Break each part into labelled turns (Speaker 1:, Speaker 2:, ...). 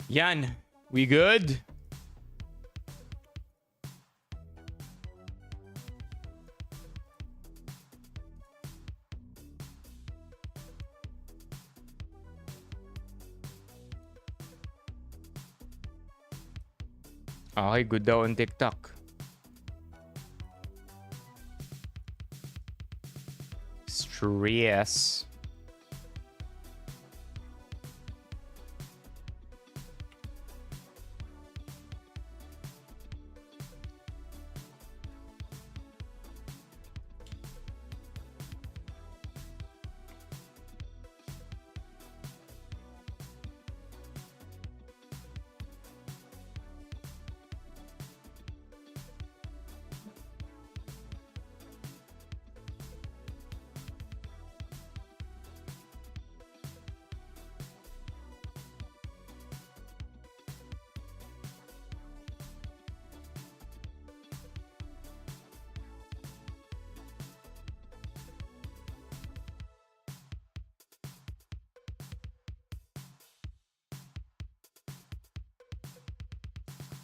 Speaker 1: Yan. We good? Okay, good daw on TikTok. Stress.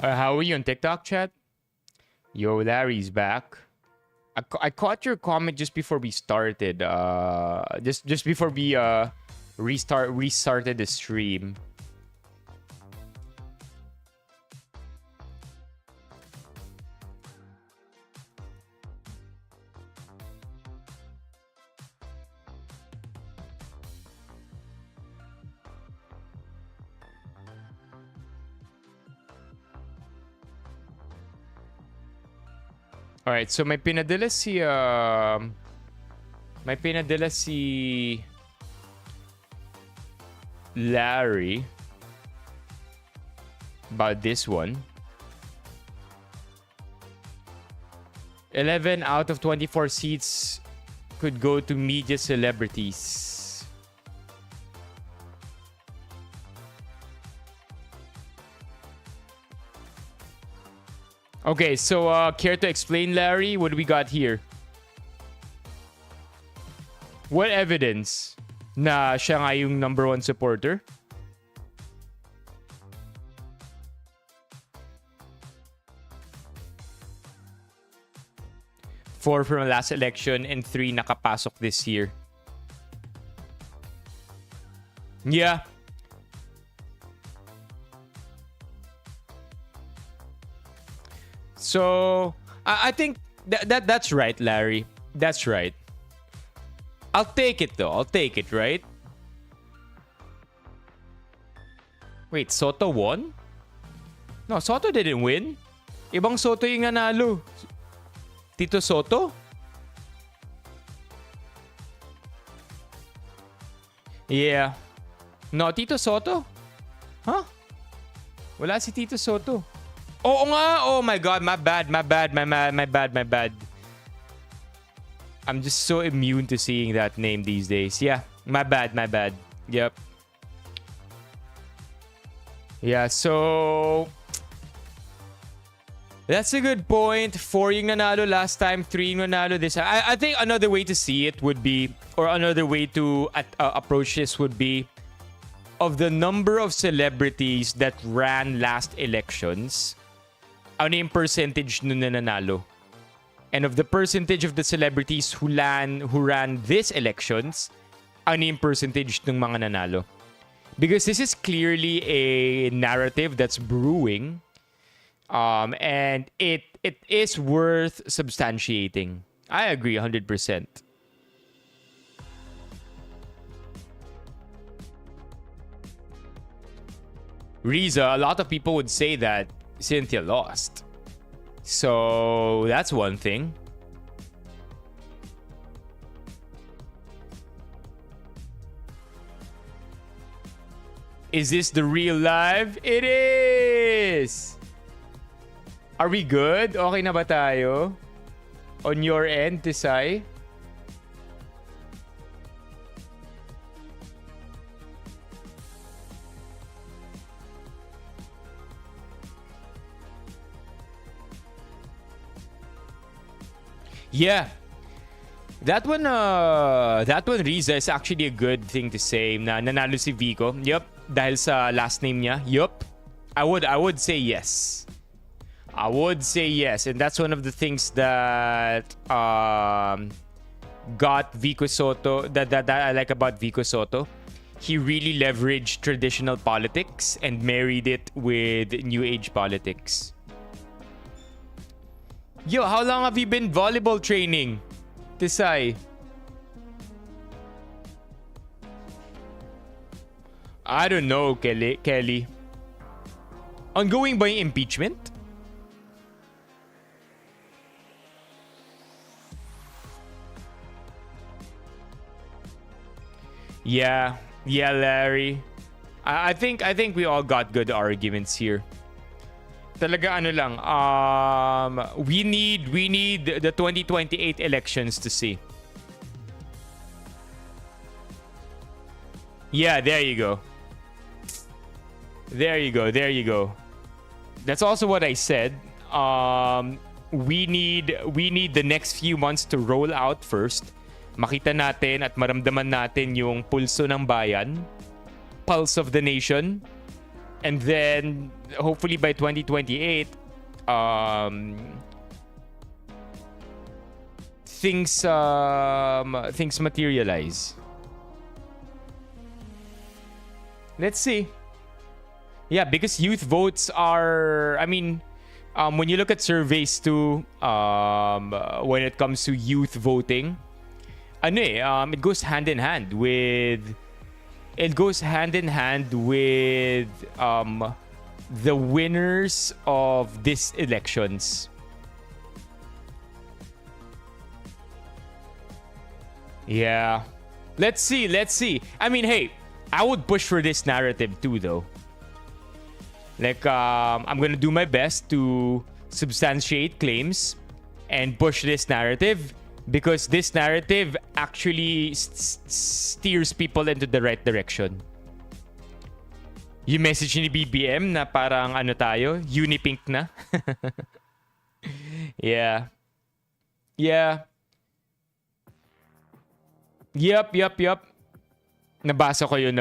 Speaker 1: How are you on TikTok, chat? Yo, Larry's back. I caught your comment just before we started. Just before we restarted the stream. Alright, so may pinadala si Larry about this one. 11 out of 24 seats could go to media celebrities. Okay, so care to explain, Larry? What do we got here? What evidence na siya nga yung number one supporter? Four from last election and 3 nakapasok this year. Yeah. So, I think that's right, Larry. That's right. I'll take it, though. I'll take it, right? Wait, Soto won? No, Soto didn't win. Ibang Soto yung nanalo. Tito Soto? Yeah. No, Tito Soto? Huh? Wala si Tito Soto. Oo nga! Oh my God, my bad. I'm just so immune to seeing that name these days. Yeah, my bad. Yep. Yeah, so... That's a good point. 4 yung nanalo last time, 3 yung nanalo this time. I think another way to see it would be, or another way to approach this would be, of the number of celebrities that ran last elections, ano yung percentage nun na nanalo? And of the percentage of the celebrities who ran these elections, ano yung percentage ng mga nanalo? Because this is clearly a narrative that's brewing, and it is worth substantiating. I agree 100%. Riza, a lot of people would say that Cynthia lost. So that's one thing. Is this the real live? It is! Are we good? Okay na ba tayo? On your end, Tisay? Yeah. That one, Riza, is actually a good thing to say na nanalo si Vico. Yup. Dahil sa last name niya. Yup. I would say yes. I would say yes, and that's one of the things that got Vico Soto that I like about Vico Soto. He really leveraged traditional politics and married it with new age politics. Yo, how long have you been volleyball training, Tisay? I don't know, Kelly. Ongoing ba yung impeachment? Yeah, Larry. I think we all got good arguments here. Talaga ano lang, we need the 2028 elections to see. Yeah, there you go. There you go. That's also what I said. We need the next few months to roll out first. Makita natin at maramdaman natin yung pulso ng bayan, pulse of the nation. And then hopefully by 2028 things materialize. Let's see. Yeah, because youth votes are, I mean, when you look at surveys too, when it comes to youth voting, it goes hand in hand with the winners of these elections. Yeah. Let's see. I mean, hey, I would push for this narrative too, though. Like, I'm gonna do my best to substantiate claims and push this narrative because this narrative actually steers people into the right direction. Yung message ni BBM na parang ano tayo, unipink na. Yeah. Yup. Nabasa ko yun.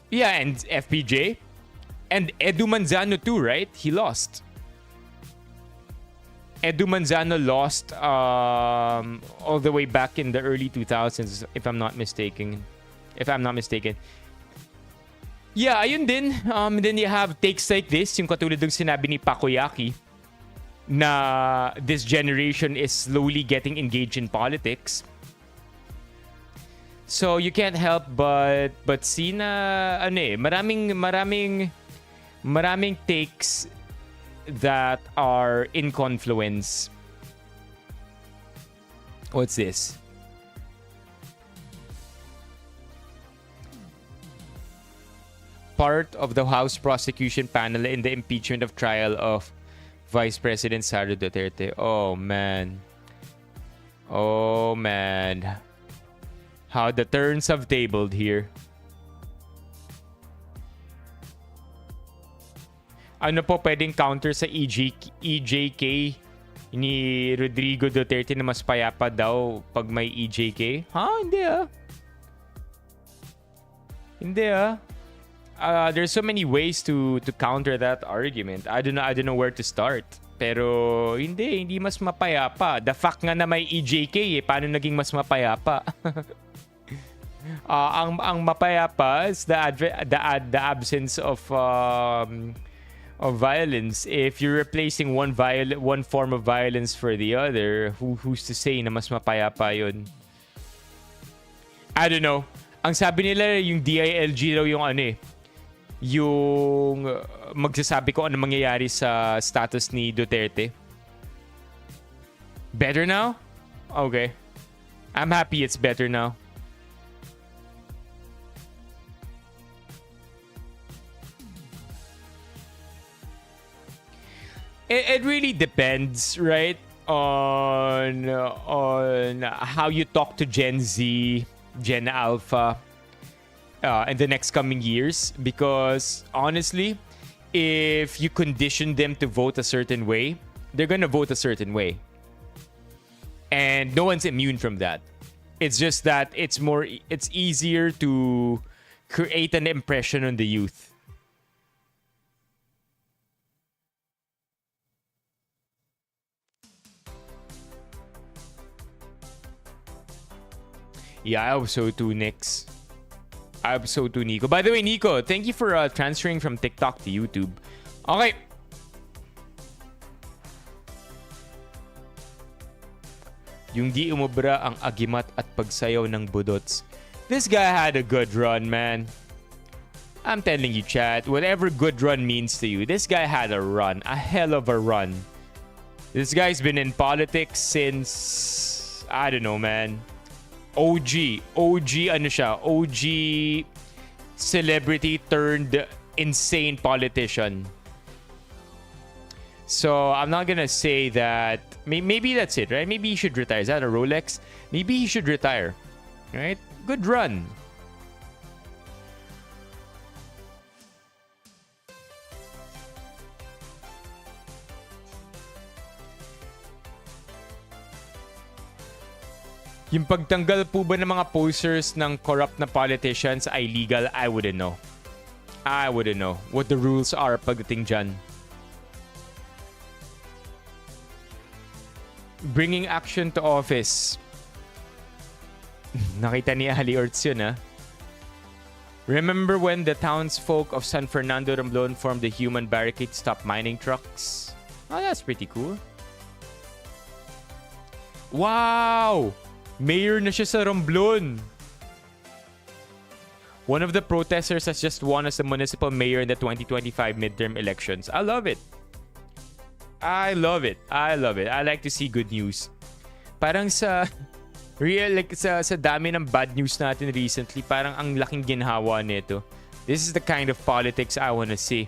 Speaker 1: Yeah, and FPJ. And Edu Manzano too, right? He lost. Edu Manzano lost all the way back in the early 2000s, if I'm not mistaken. Yeah, ayun din. Then you have takes like this, yung katulad ng sinabi ni Pakoyaki, na this generation is slowly getting engaged in politics. So you can't help but see na maraming takes that are in confluence. What's this? Part of the House prosecution panel in the impeachment of trial of Vice President Sara Duterte. Oh man. How the turns have tabled here. Ano po pwedeng counter sa EJK ni Rodrigo Duterte na mas payapa daw pag may EJK? Hindi ah. There's so many ways to counter that argument. I don't know where to start. Pero hindi mas mapayapa. The fact nga na may EJK paano naging mas mapayapa? Ang mapayapa is the absence of violence. If you're replacing one form of violence for the other, who's to say na mas mapayapa yun? I don't know. Ang sabi nila yung DILG raw yung yung magsasabi ko ano mangyayari sa status ni Duterte. Better now? Okay. I'm happy it's better now. It really depends, right? On how you talk to Gen Z, Gen Alpha, in the next coming years. Because honestly, if you condition them to vote a certain way, they're gonna vote a certain way. And no one's immune from that. It's just that it's easier to create an impression on the youth. Yeah, I hope so too, Nix. I hope so too, Nico. By the way, Nico, thank you for transferring from TikTok to YouTube. Okay. Yung di umubra ang agimat at pagsayaw ng budots. This guy had a good run, man. I'm telling you, chat, whatever good run means to you, this guy had a run. A hell of a run. This guy's been in politics since, I don't know, man. OG ano siya? OG celebrity turned insane politician. So I'm not gonna say that. Maybe that's it, right? Maybe he should retire. Is that a Rolex? Maybe he should retire, right? Good run. Yung pagtanggal po ba ng mga posters ng corrupt na politicians ay legal? I wouldn't know. I wouldn't know what the rules are pagdating dyan. Bringing action to office. Nakita ni Ali Ortiz yun, ha? Remember when the townsfolk of San Fernando Romblon formed the human barricade to stop mining trucks? Oh, that's pretty cool. Wow! Mayor na siya sa Romblon. One of the protesters has just won as the municipal mayor in the 2025 midterm elections. I love it. I love it. I love it. I like to see good news. Parang sa dami ng bad news natin recently, parang ang laking ginhawa nito. This is the kind of politics I want to see.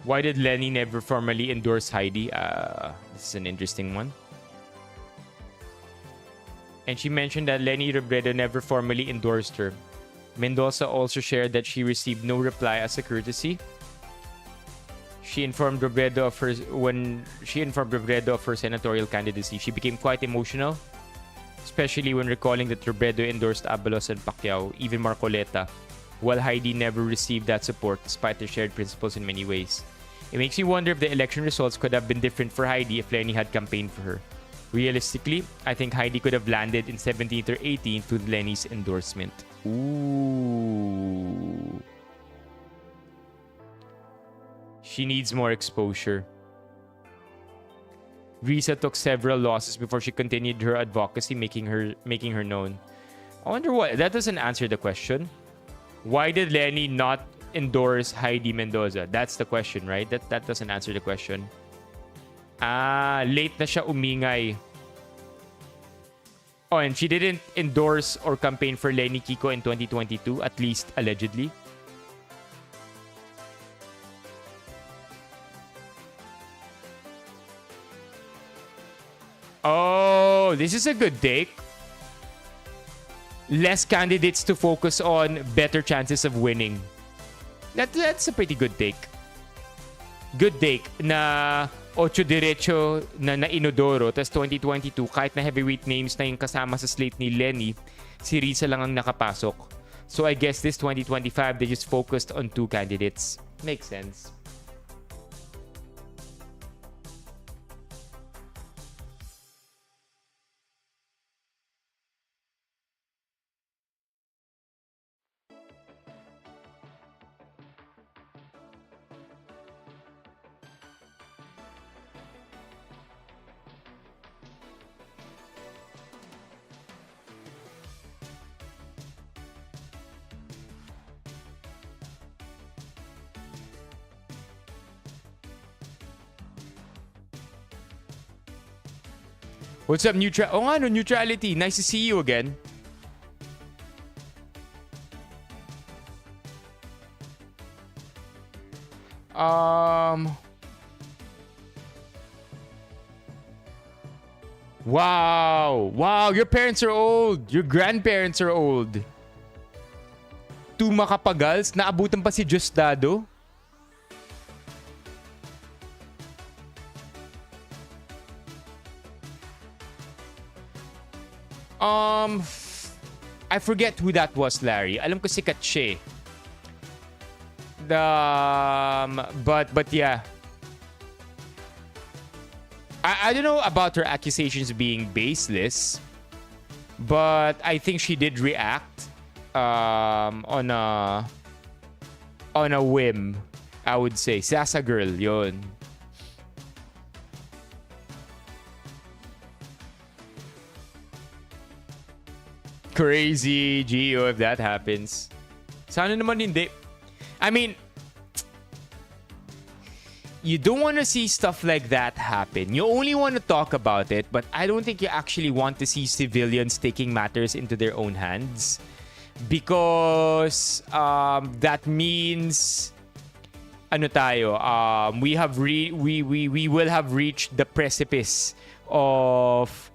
Speaker 1: Why did Lenny never formally endorse Heidi? This is an interesting one. And she mentioned that Lenny Robredo never formally endorsed her. Mendoza also shared that she received no reply as a courtesy. She informed Robredo of her senatorial candidacy. She became quite emotional, especially when recalling that Robredo endorsed Abalos and Pacquiao, even Marcoleta, while Heidi never received that support despite their shared principles in many ways. It makes me wonder if the election results could have been different for Heidi if Lenny had campaigned for her. Realistically, I think Heidi could have landed in 17th or 18th with Lenny's endorsement. Ooh. She needs more exposure. Risa took several losses before she continued her advocacy, making her known. I wonder what. That doesn't answer the question. Why did Lenny not endorse Heidi Mendoza? That's the question, right? That doesn't answer the question. Late na siya umingay. Oh, and she didn't endorse or campaign for Lenny Kiko in 2022, at least allegedly. Oh, this is a good take. Less candidates to focus on, better chances of winning. That's a pretty good take. Good take na 8 diretso na inodoro, tas 2022 kahit na heavyweight names na yung kasama sa slate ni Lenny, si Risa lang ang nakapasok. So I guess this 2025 they just focused on 2 candidates. Makes sense. What's up, Oh nga, no, neutrality. Nice to see you again. Wow! Wow! Your parents are old! Your grandparents are old! Two makapagals, naabutan pa si Justado? I forget who that was, Larry. Alam ko si Katche. But yeah. I don't know about her accusations being baseless, but I think she did react on a whim, I would say. Sasa girl, yon. Crazy, Gio, if that happens. Sana naman hindi. I mean, you don't want to see stuff like that happen. You only want to talk about it, but I don't think you actually want to see civilians taking matters into their own hands. Because that means ano tayo, we will have reached the precipice of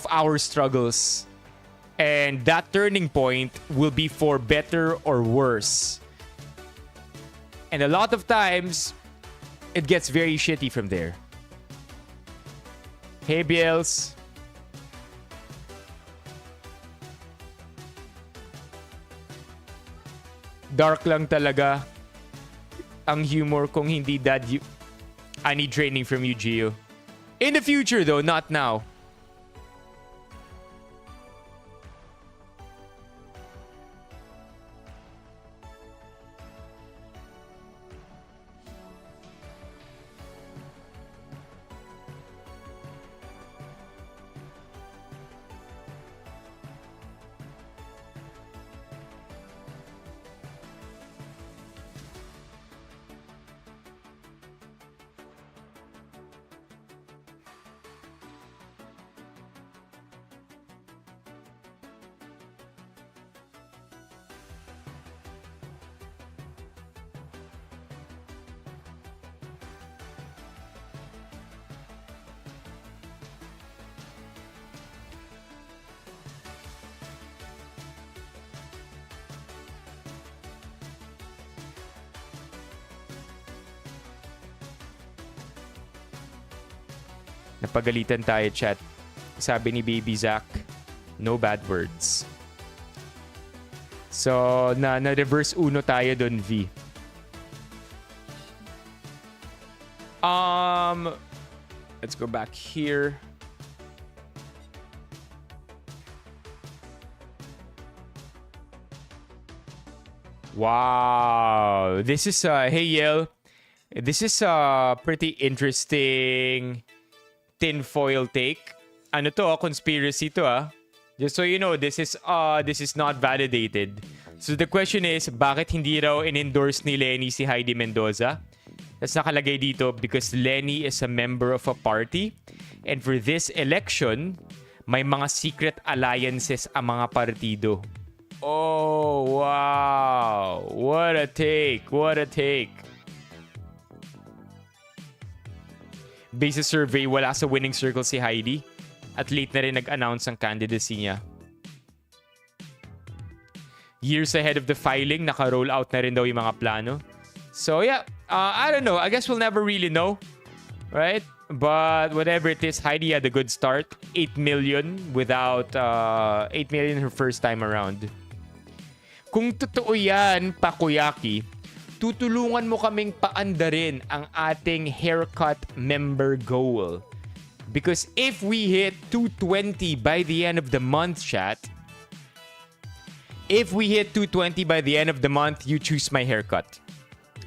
Speaker 1: our struggles. And that turning point will be for better or worse. And a lot of times, it gets very shitty from there. Hey, Biels. Dark lang talaga ang humor kung hindi dad you. I need training from you, Gio. In the future though, not now. Napagalitan tayo, chat. Sabi ni Baby Zach, no bad words. So, na-reverse uno tayo dun, V. Let's go back here. Wow. This is, hey, Yel. This is a pretty interesting tinfoil take. Ano to? Conspiracy to, ah. Just so you know, this is not validated. So the question is, bakit hindi raw in-endorse ni Lenny si Heidi Mendoza? That's nakalagay dito because Lenny is a member of a party. And for this election, may mga secret alliances ang mga partido. Oh, wow. What a take. What a take. Base sa survey, wala sa winning circle si Heidi. At late na rin nag-announce ang candidacy niya. Years ahead of the filing, naka-roll out na rin daw yung mga plano. So yeah, I don't know. I guess we'll never really know. Right? But whatever it is, Heidi had a good start. 8 million without 8 million her first time around. Kung totoo yan, Pakuyaki, tutulungan mo kaming paandarin ang ating haircut member goal. Because if we hit 220 by the end of the month, chat, if we hit 220 by the end of the month, you choose my haircut.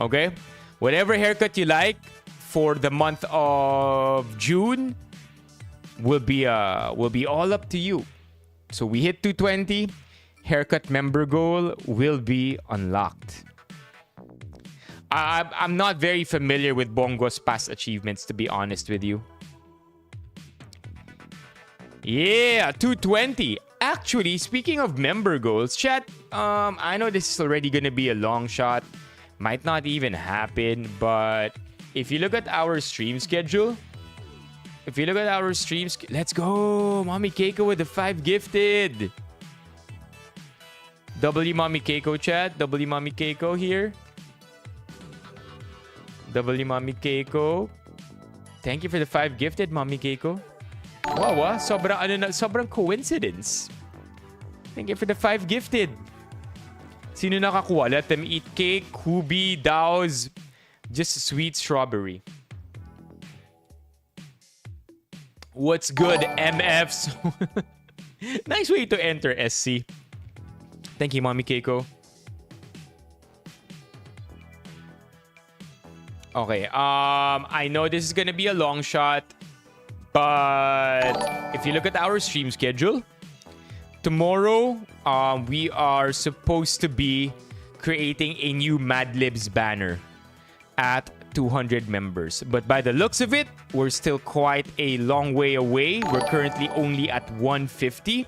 Speaker 1: Okay? Whatever haircut you like for the month of June will be all up to you. So we hit 220, haircut member goal will be unlocked. I'm not very familiar with Bongo's past achievements, to be honest with you. Yeah, 220. Actually, speaking of member goals, chat, I know this is already going to be a long shot. Might not even happen, but if you look at our stream schedule, let's go, Mommy Keiko with the 5 gifted. W Mommy Keiko chat, W Mommy Keiko here. W Mommy Keiko. Thank you for the 5 gifted, Mommy Keiko. Wow, sobrang coincidence. Thank you for the 5 gifted. Sino nakakuha? Let them eat cake, Kubi, Dao's, just sweet strawberry. What's good, MFs? Nice way to enter, SC. Thank you, Mommy Keiko. Okay, I know this is gonna be a long shot, but if you look at our stream schedule, tomorrow, we are supposed to be creating a new Mad Libs banner at 200 members. But by the looks of it, we're still quite a long way away. We're currently only at 150.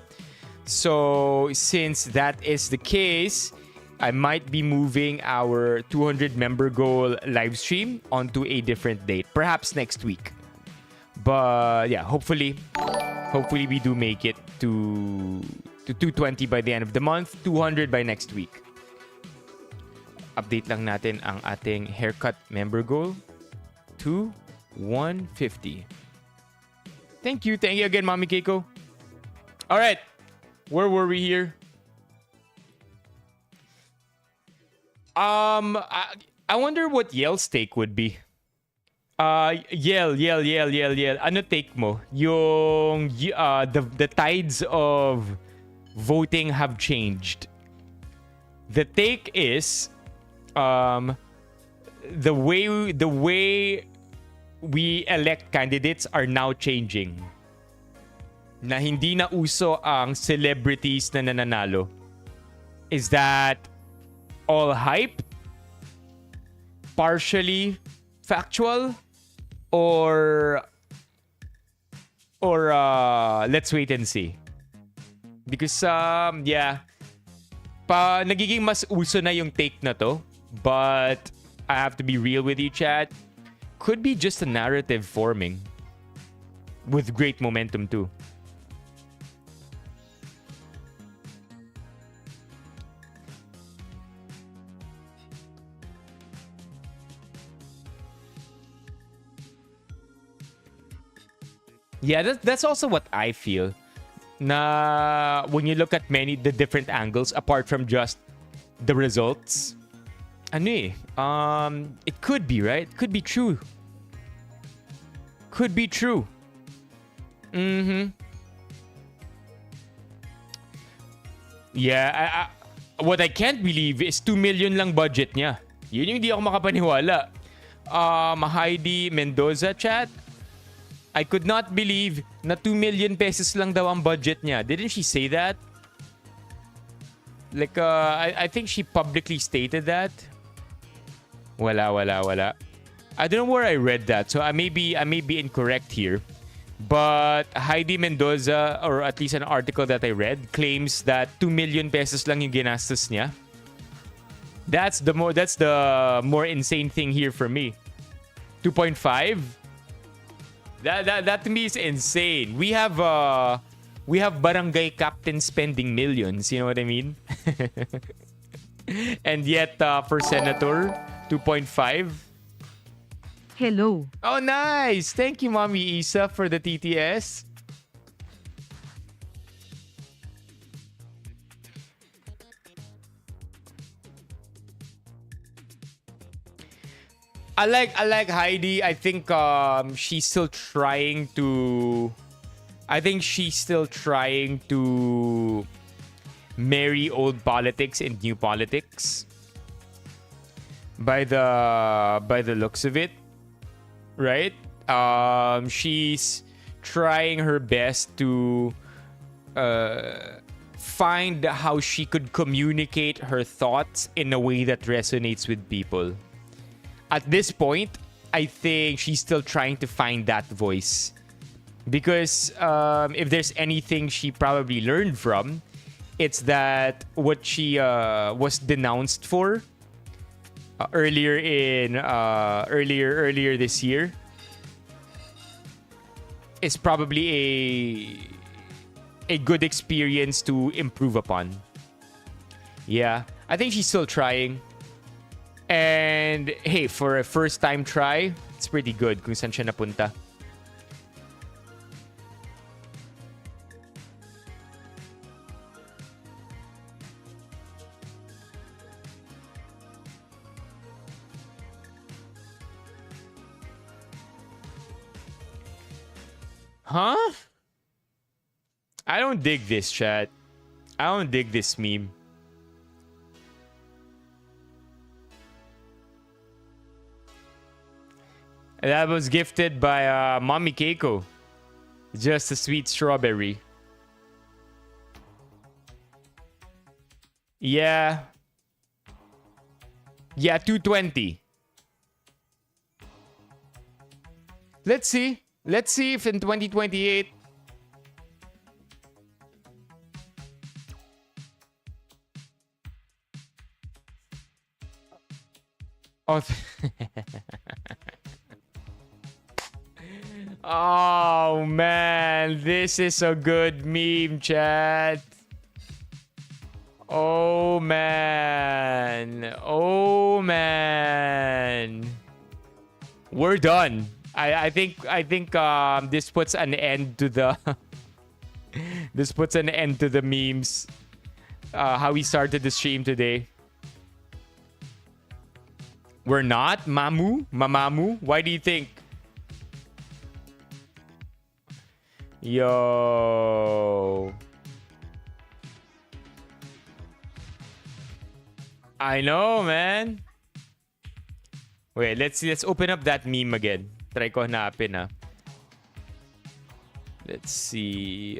Speaker 1: So since that is the case, I might be moving our 200 member goal live stream onto a different date. Perhaps next week. But yeah, hopefully we do make it to 220 by the end of the month, 200 by next week. Update lang natin ang ating haircut member goal to 150. Thank you again, Mommy Keiko. All right, where were we here? I wonder what Yell's take would be. Yell. Ano take mo? Yung the tides of voting have changed. The take is the way we elect candidates are now changing. Na hindi na uso ang celebrities na nananalo. Is that all hype? Partially factual? Or let's wait and see. Because yeah, nagiging mas uso na yung take na to, but I have to be real with you, chat. Could be just a narrative forming with great momentum too. Yeah, that's also what I feel. Na when you look at the different angles apart from just the results, it could be, right? Could be true. Could be true. Yeah, what I can't believe is 2 million lang budget niya. Yun yung hindi ako makapaniwala. Heidi Mendoza chat, I could not believe na 2 million pesos lang daw ang budget niya. Didn't she say that? Like, I think she publicly stated that. Wala. I don't know where I read that, so I may be incorrect here. But Heidi Mendoza, or at least an article that I read, claims that 2 million pesos lang yung ginastos niya. That's the more insane thing here for me. 2.5? That to me is insane. We have barangay captain spending millions, you know what I mean? And yet for senator, 2.5.
Speaker 2: Hello.
Speaker 1: Oh, nice. Thank you, Mommy Isa, for the TTS. I like Heidi. I think she's still trying to marry old politics and new politics. By the looks of it, right? She's trying her best to find how she could communicate her thoughts in a way that resonates with people. At this point, I think she's still trying to find that voice. Because if there's anything she probably learned from, it's that what she was denounced for earlier this year is probably a good experience to improve upon. Yeah, I think she's still trying. And hey, for a first time try, it's pretty good kung saan siya napunta. Huh? I don't dig this, chat. I don't dig this meme. That was gifted by Mommy Keiko. Just a sweet strawberry. Yeah. Yeah, 220. Let's see. Let's see if in 2028... Oh, oh man, this is a good meme, chat. Oh man. Oh man. We're done. I think this puts an end to the this puts an end to the memes. How we started the stream today. We're not? Mamamu? Why do you think? Yo. I know, man. Wait, let's open up that meme again. Try ko hanapin, ha. Let's see.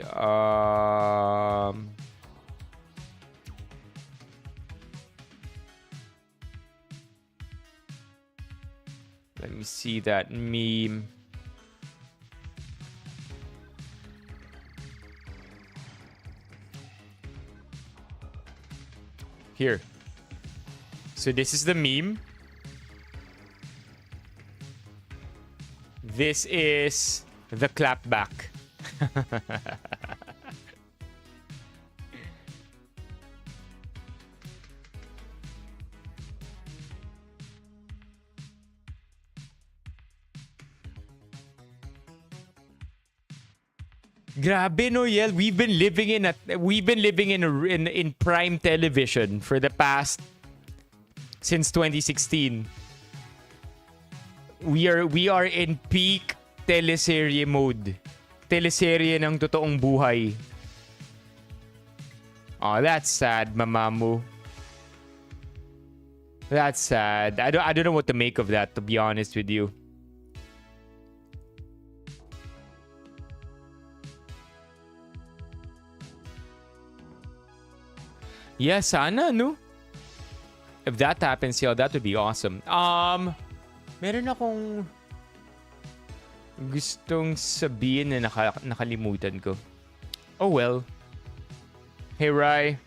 Speaker 1: Let me see that meme. Here. So this is the meme. This is the clapback. Grabe, no, Yel. We've been living in prime television for the past since 2016. We are in peak teleserye mode. Teleserye ng totoong buhay. Oh, that's sad, Mamamu. That's sad. I don't know what to make of that, to be honest with you. Yeah, sana, no? If that happens, yo, that would be awesome. Meron akong gustong sabihin na nakalimutan ko. Oh well. Hey, Rai.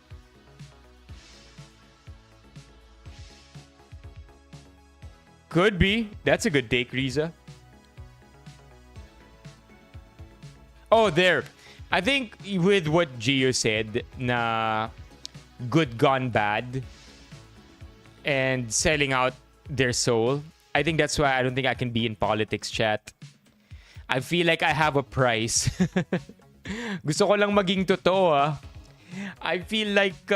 Speaker 1: Could be. That's a good take, Riza. Oh, there. I think with what Gio said, na good gone bad and selling out their soul, I think that's why I don't think I can be in politics, chat. I feel like I have a price. Gusto ko lang maging totoo, ah. I feel like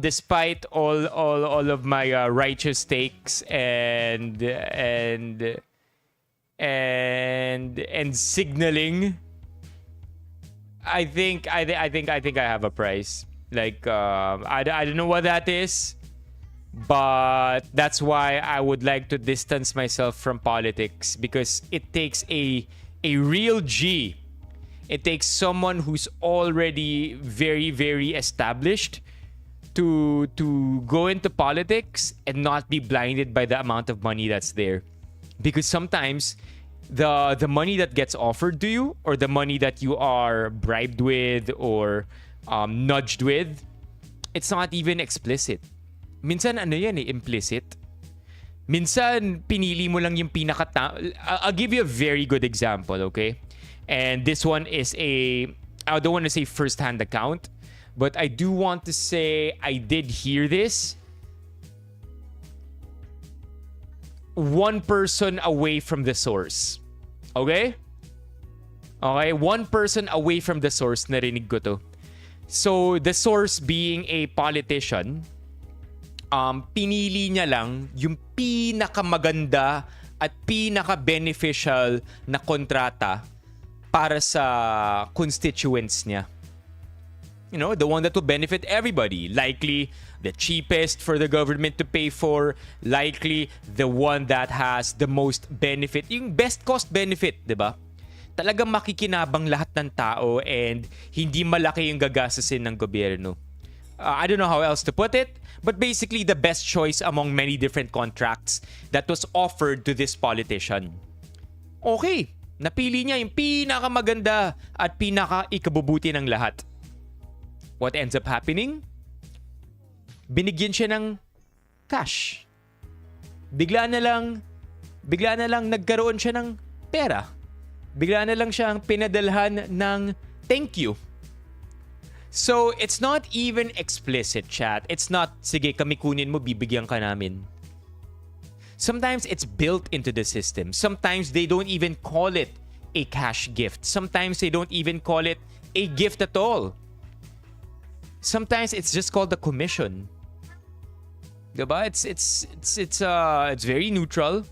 Speaker 1: despite all of my righteous takes and signaling, I think I have a price. Like I don't know what that is, but that's why I would like to distance myself from politics, because it takes a real G. It takes someone who's already very, very established to go into politics and not be blinded by the amount of money that's there. Because sometimes the money that gets offered to you, or the money that you are bribed with or nudged with, it's not even explicit. Minsan ano yan eh, implicit. Minsan, pinili mo lang yung I'll give you a very good example, okay? And this one is I don't want to say first-hand account, but I do want to say I did hear this. One person away from the source. Okay? Okay, one person away from the source, narinig ko to. So, the source being a politician, pinili niya lang yung pinakamaganda at pinaka-beneficial na kontrata para sa constituents niya. You know, the one that will benefit everybody. Likely the cheapest for the government to pay for. Likely the one that has the most benefit. Yung best cost benefit, di ba? Talagang makikinabang lahat ng tao and hindi malaki yung gagastusin ng gobyerno. I don't know how else to put it, but basically the best choice among many different contracts that was offered to this politician. Okay, napili niya yung pinakamaganda at pinaka-ikabubuti ng lahat. What ends up happening? Binigyan siya ng cash. Bigla na lang nagkaroon siya ng pera. Bigla na lang siyang pinadalhan ng thank you. So, it's not even explicit, chat. It's not, sige, kami kunin mo, bibigyan ka namin. Sometimes it's built into the system. Sometimes they don't even call it a cash gift. Sometimes they don't even call it a gift at all. Sometimes it's just called the commission. Diba? It's very neutral.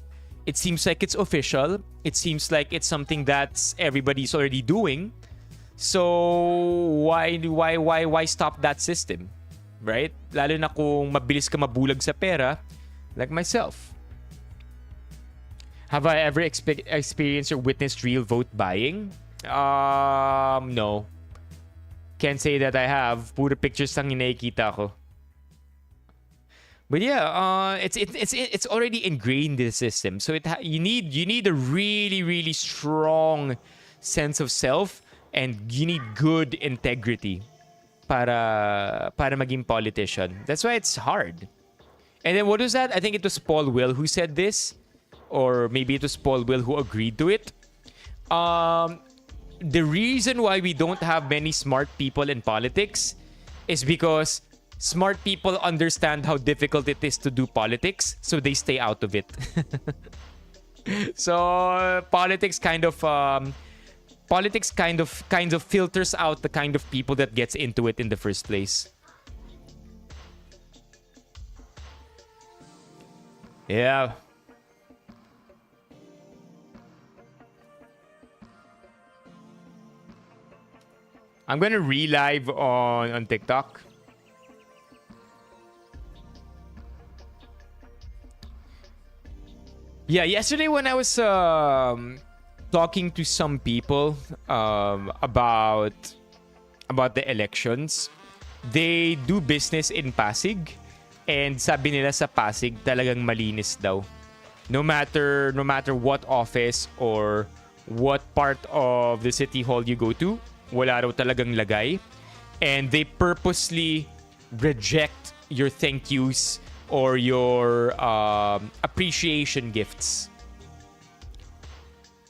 Speaker 1: It seems like it's official. It seems like it's something that everybody's already doing. So why stop that system? Right? Lalo na kung mabilis ka mabulag sa pera, like myself. Have I ever experienced or witnessed real vote buying? No. Can't say that I have. Puro pictures lang yung nakikita ko. But yeah, it's already ingrained in the system. So you need a really, really strong sense of self and you need good integrity para maging politician. That's why it's hard. And then what was that? I think it was Paul Will who said this. Or maybe it was Paul Will who agreed to it. The reason why we don't have many smart people in politics is because smart people understand how difficult it is to do politics, so they stay out of it. So politics kind of filters out the kind of people that gets into it in the first place. Yeah. I'm gonna re-live on TikTok. Yeah, yesterday when I was talking to some people about the elections, they do business in Pasig, and sabi nila sa Pasig talagang malinis daw. No matter what office or what part of the city hall you go to, wala raw talagang lagay. And they purposely reject your thank yous or your appreciation gifts.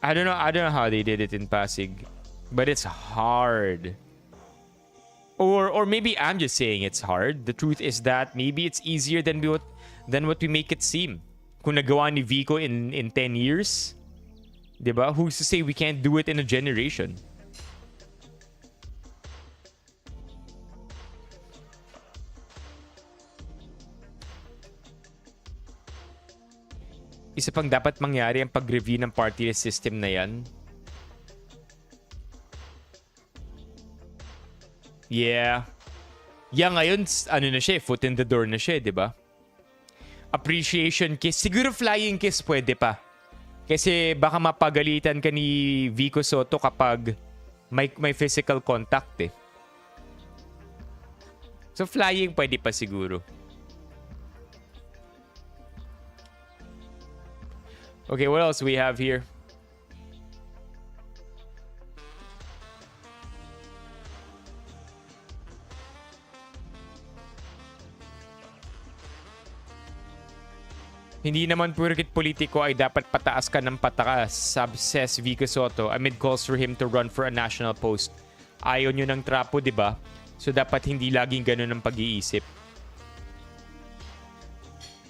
Speaker 1: I don't know how they did it in Pasig, but it's hard. Or maybe I'm just saying it's hard. The truth is that maybe it's easier than what we make it seem. Kung nagawa ni Vico in 10 years, diba? Who's to say we can't do it in a generation? Isa pang dapat mangyari ang pag-review ng party list system na yan. Yeah. Yeah, ngayon, ano na siya, foot in the door na siya, di ba? Appreciation kiss. Siguro flying kiss pwede pa. Kasi baka mapagalitan ka ni Vico Soto kapag may physical contact eh. So flying pwede pa siguro. Okay, what else do we have here? Hindi naman purkit politiko ay dapat pataas ka ng pataas, says Vico Soto amid calls for him to run for a national post. Ayaw nyo ng trapo, di ba? So dapat hindi laging ganun ang pag-iisip.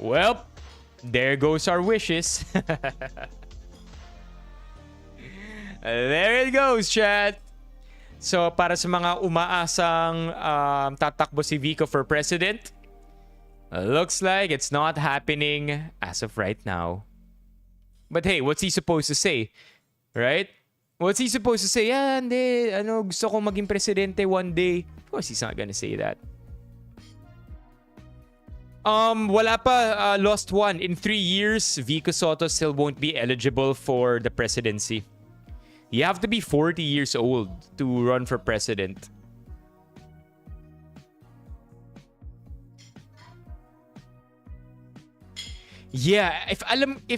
Speaker 1: Well, there goes our wishes. There it goes, chat. So para sa mga umaasang tatakbo si Vico for president, looks like it's not happening as of right now. But hey, what's he supposed to say? Right? What's he supposed to say? Yeah, hindi. Gusto kong maging presidente one day. Of course, he's not gonna say that. Wala pa. Lost one. In 3 years, Vico Soto still won't be eligible for the presidency. You have to be 40 years old to run for president. Yeah, if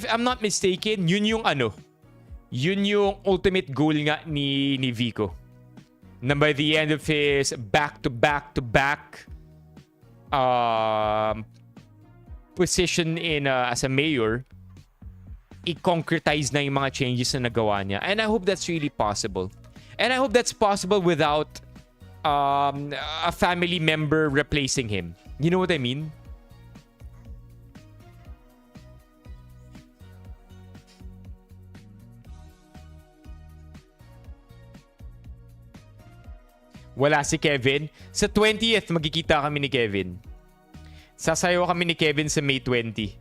Speaker 1: I'm not mistaken, yun yung ultimate goal nga ni Vico. Na by the end of his back-to-back position as a mayor, i-concretize na yung mga changes na nagawa niya. And I hope that's really possible. And I hope that's possible without a family member replacing him. You know what I mean? Wala si Kevin. Sa 20th, magkikita kami ni Kevin. Sasayaw kami ni Kevin sa May 20.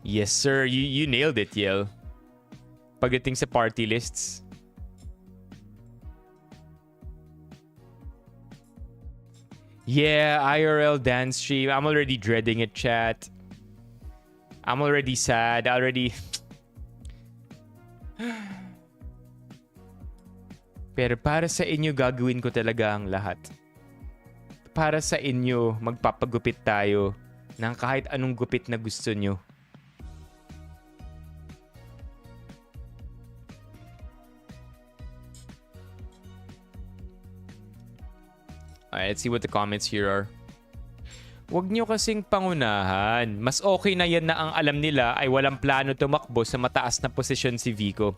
Speaker 1: Yes, sir. You nailed it, Yel. Pagdating sa party lists. Yeah, IRL dance stream. I'm already dreading it, chat. I'm already sad. Pero para sa inyo, gagawin ko talaga ang lahat. Para sa inyo, magpapagupit tayo ng kahit anong gupit na gusto nyo. Alright, let's see what the comments here are. Huwag nyo kasing pangunahan. Mas okay na yan na ang alam nila ay walang plano tumakbo sa mataas na posisyon si Vico.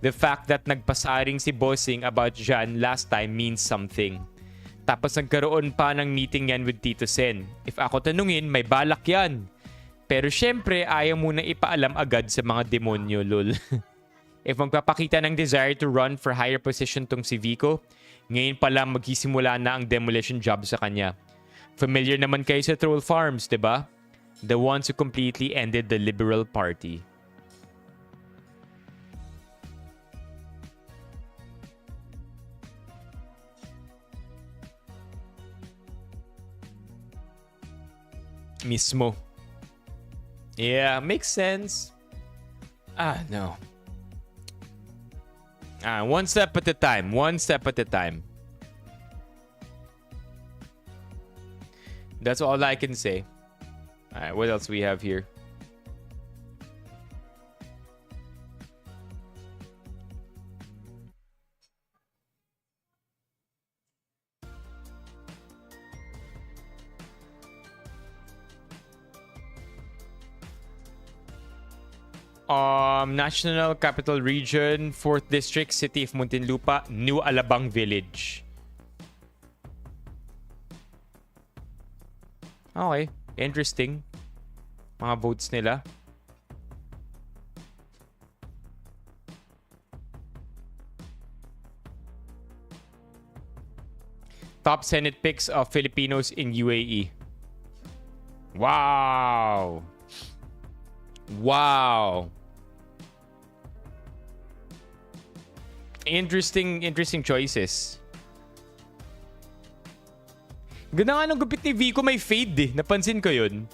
Speaker 1: The fact that nagpasaring si Bossing about Jan last time means something. Tapos nagkaroon pa ng meeting yan with Tito Sen. If ako tanungin, may balak yan. Pero syempre, ayaw muna ipaalam agad sa mga demonyo, lol. If magpapakita ng desire to run for higher position tong si Vico, ngayon pa lang magsisimula na ang demolition job sa kanya. Familiar naman kayo sa Troll Farms, diba? The ones who completely ended the Liberal Party. Mismo. Yeah, makes sense. No. One step at a time. One step at a time. That's all I can say. Alright, what else we have here? National Capital Region, 4th District, City of Muntinlupa, New Alabang Village. Okay, interesting. Mga votes nila. Top Senate picks of Filipinos in UAE. Wow. Wow. Interesting choices. Ganda nga ng gupit ni Vico, may fade eh. Napansin ko yun.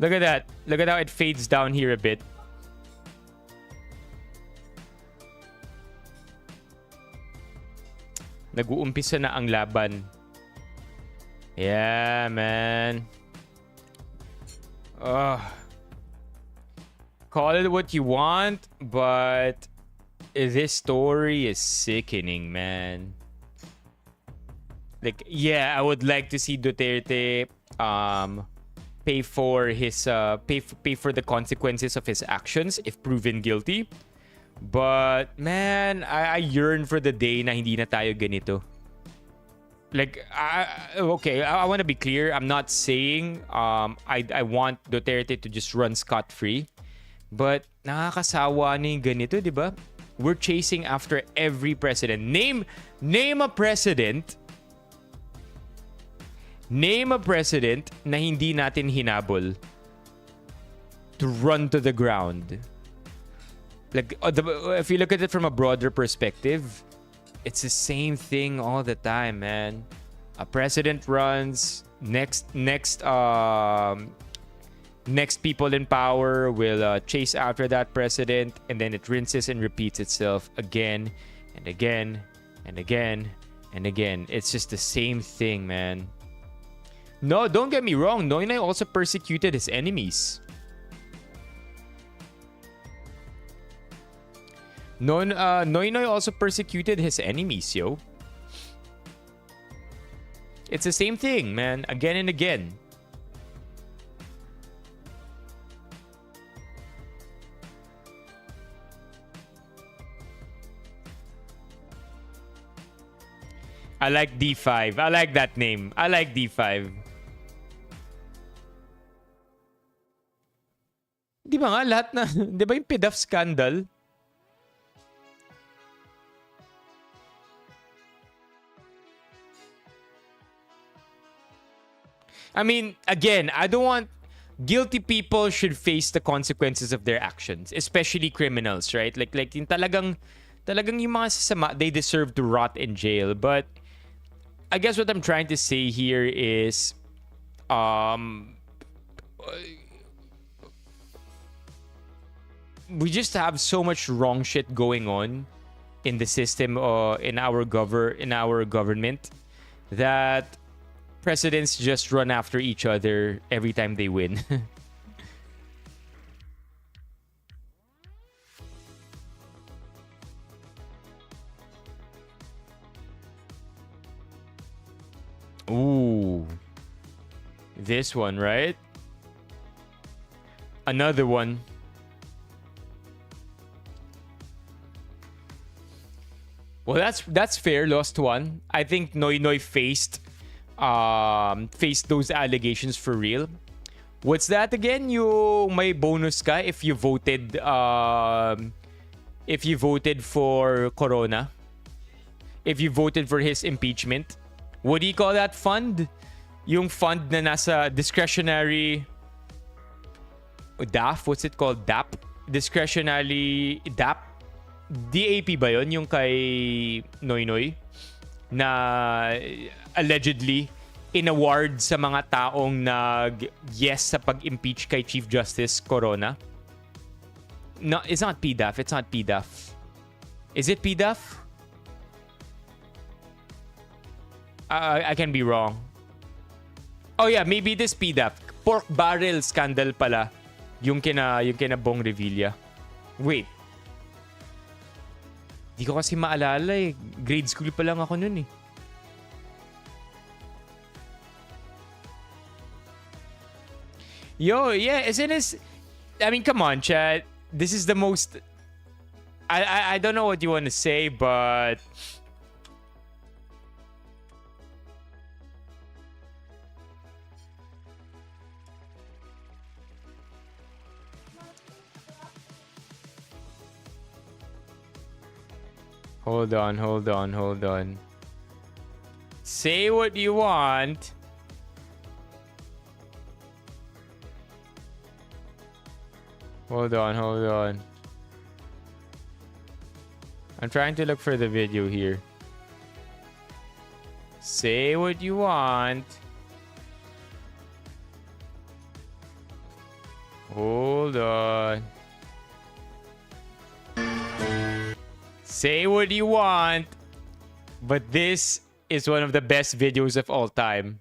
Speaker 1: Look at that. Look at how it fades down here a bit. Nag-uumpisa na ang laban. Yeah, man. Call it what you want, but This story is sickening, man. Like, yeah, I would like to see Duterte pay for his pay for the consequences of his actions if proven guilty. But man, I yearn for the day na hindi na tayo ganito. Like, okay, I want to be clear. I'm not saying I want Duterte to just run scot-free. But nakakasawa na yung ganito, di ba? We're chasing after every president. Name a president. Name a president na hindi natin hinabol to run to the ground. Like, if you look at it from a broader perspective, it's the same thing all the time, man. A president runs, next people in power will chase after that president, and then it rinses and repeats itself again and again and again and again. It's just the same thing, man. No, don't get me wrong. Noynoy also persecuted his enemies. Noynoy also persecuted his enemies, yo. It's the same thing, man. Again and again. I like D5. I like that name. I like D5. Di ba nga lahat na... Di ba yung PDAF scandal? I mean, again, I don't want... Guilty people should face the consequences of their actions. Especially criminals, right? Like yung talagang yung mga sasama, they deserve to rot in jail. But I guess what I'm trying to say here is... we just have so much wrong shit going on in the system, in our government, that presidents just run after each other every time they win. Ooh, this one, right? Another one. Well, that's fair. Lost one. I think Noynoy faced those allegations for real. What's that again? Yung may bonus ka if you voted for Corona, if you voted for his impeachment. What do you call that fund? Yung fund na nasa discretionary DAP. What's it called? DAP. Discretionary DAP. DAP ba yun? Yung kay Noynoy na allegedly inaward sa mga taong nag-yes sa pag-impeach kay Chief Justice Corona. No, it's not PDAF. It's not PDAF. Is it PDAF? I can be wrong. Oh yeah, maybe this PDAF. Pork barrel scandal pala yung kina Bong Revilla. Wait. Di ko kasi maalala eh. Grade school pa lang ako nun eh. Yo, yeah, isn't this... I mean, come on, chat. This is the most... I don't know what you want to say, but... Hold on. Say what you want. Hold on. I'm trying to look for the video here. Say what you want. Hold on. Say what you want, but this is one of the best videos of all time.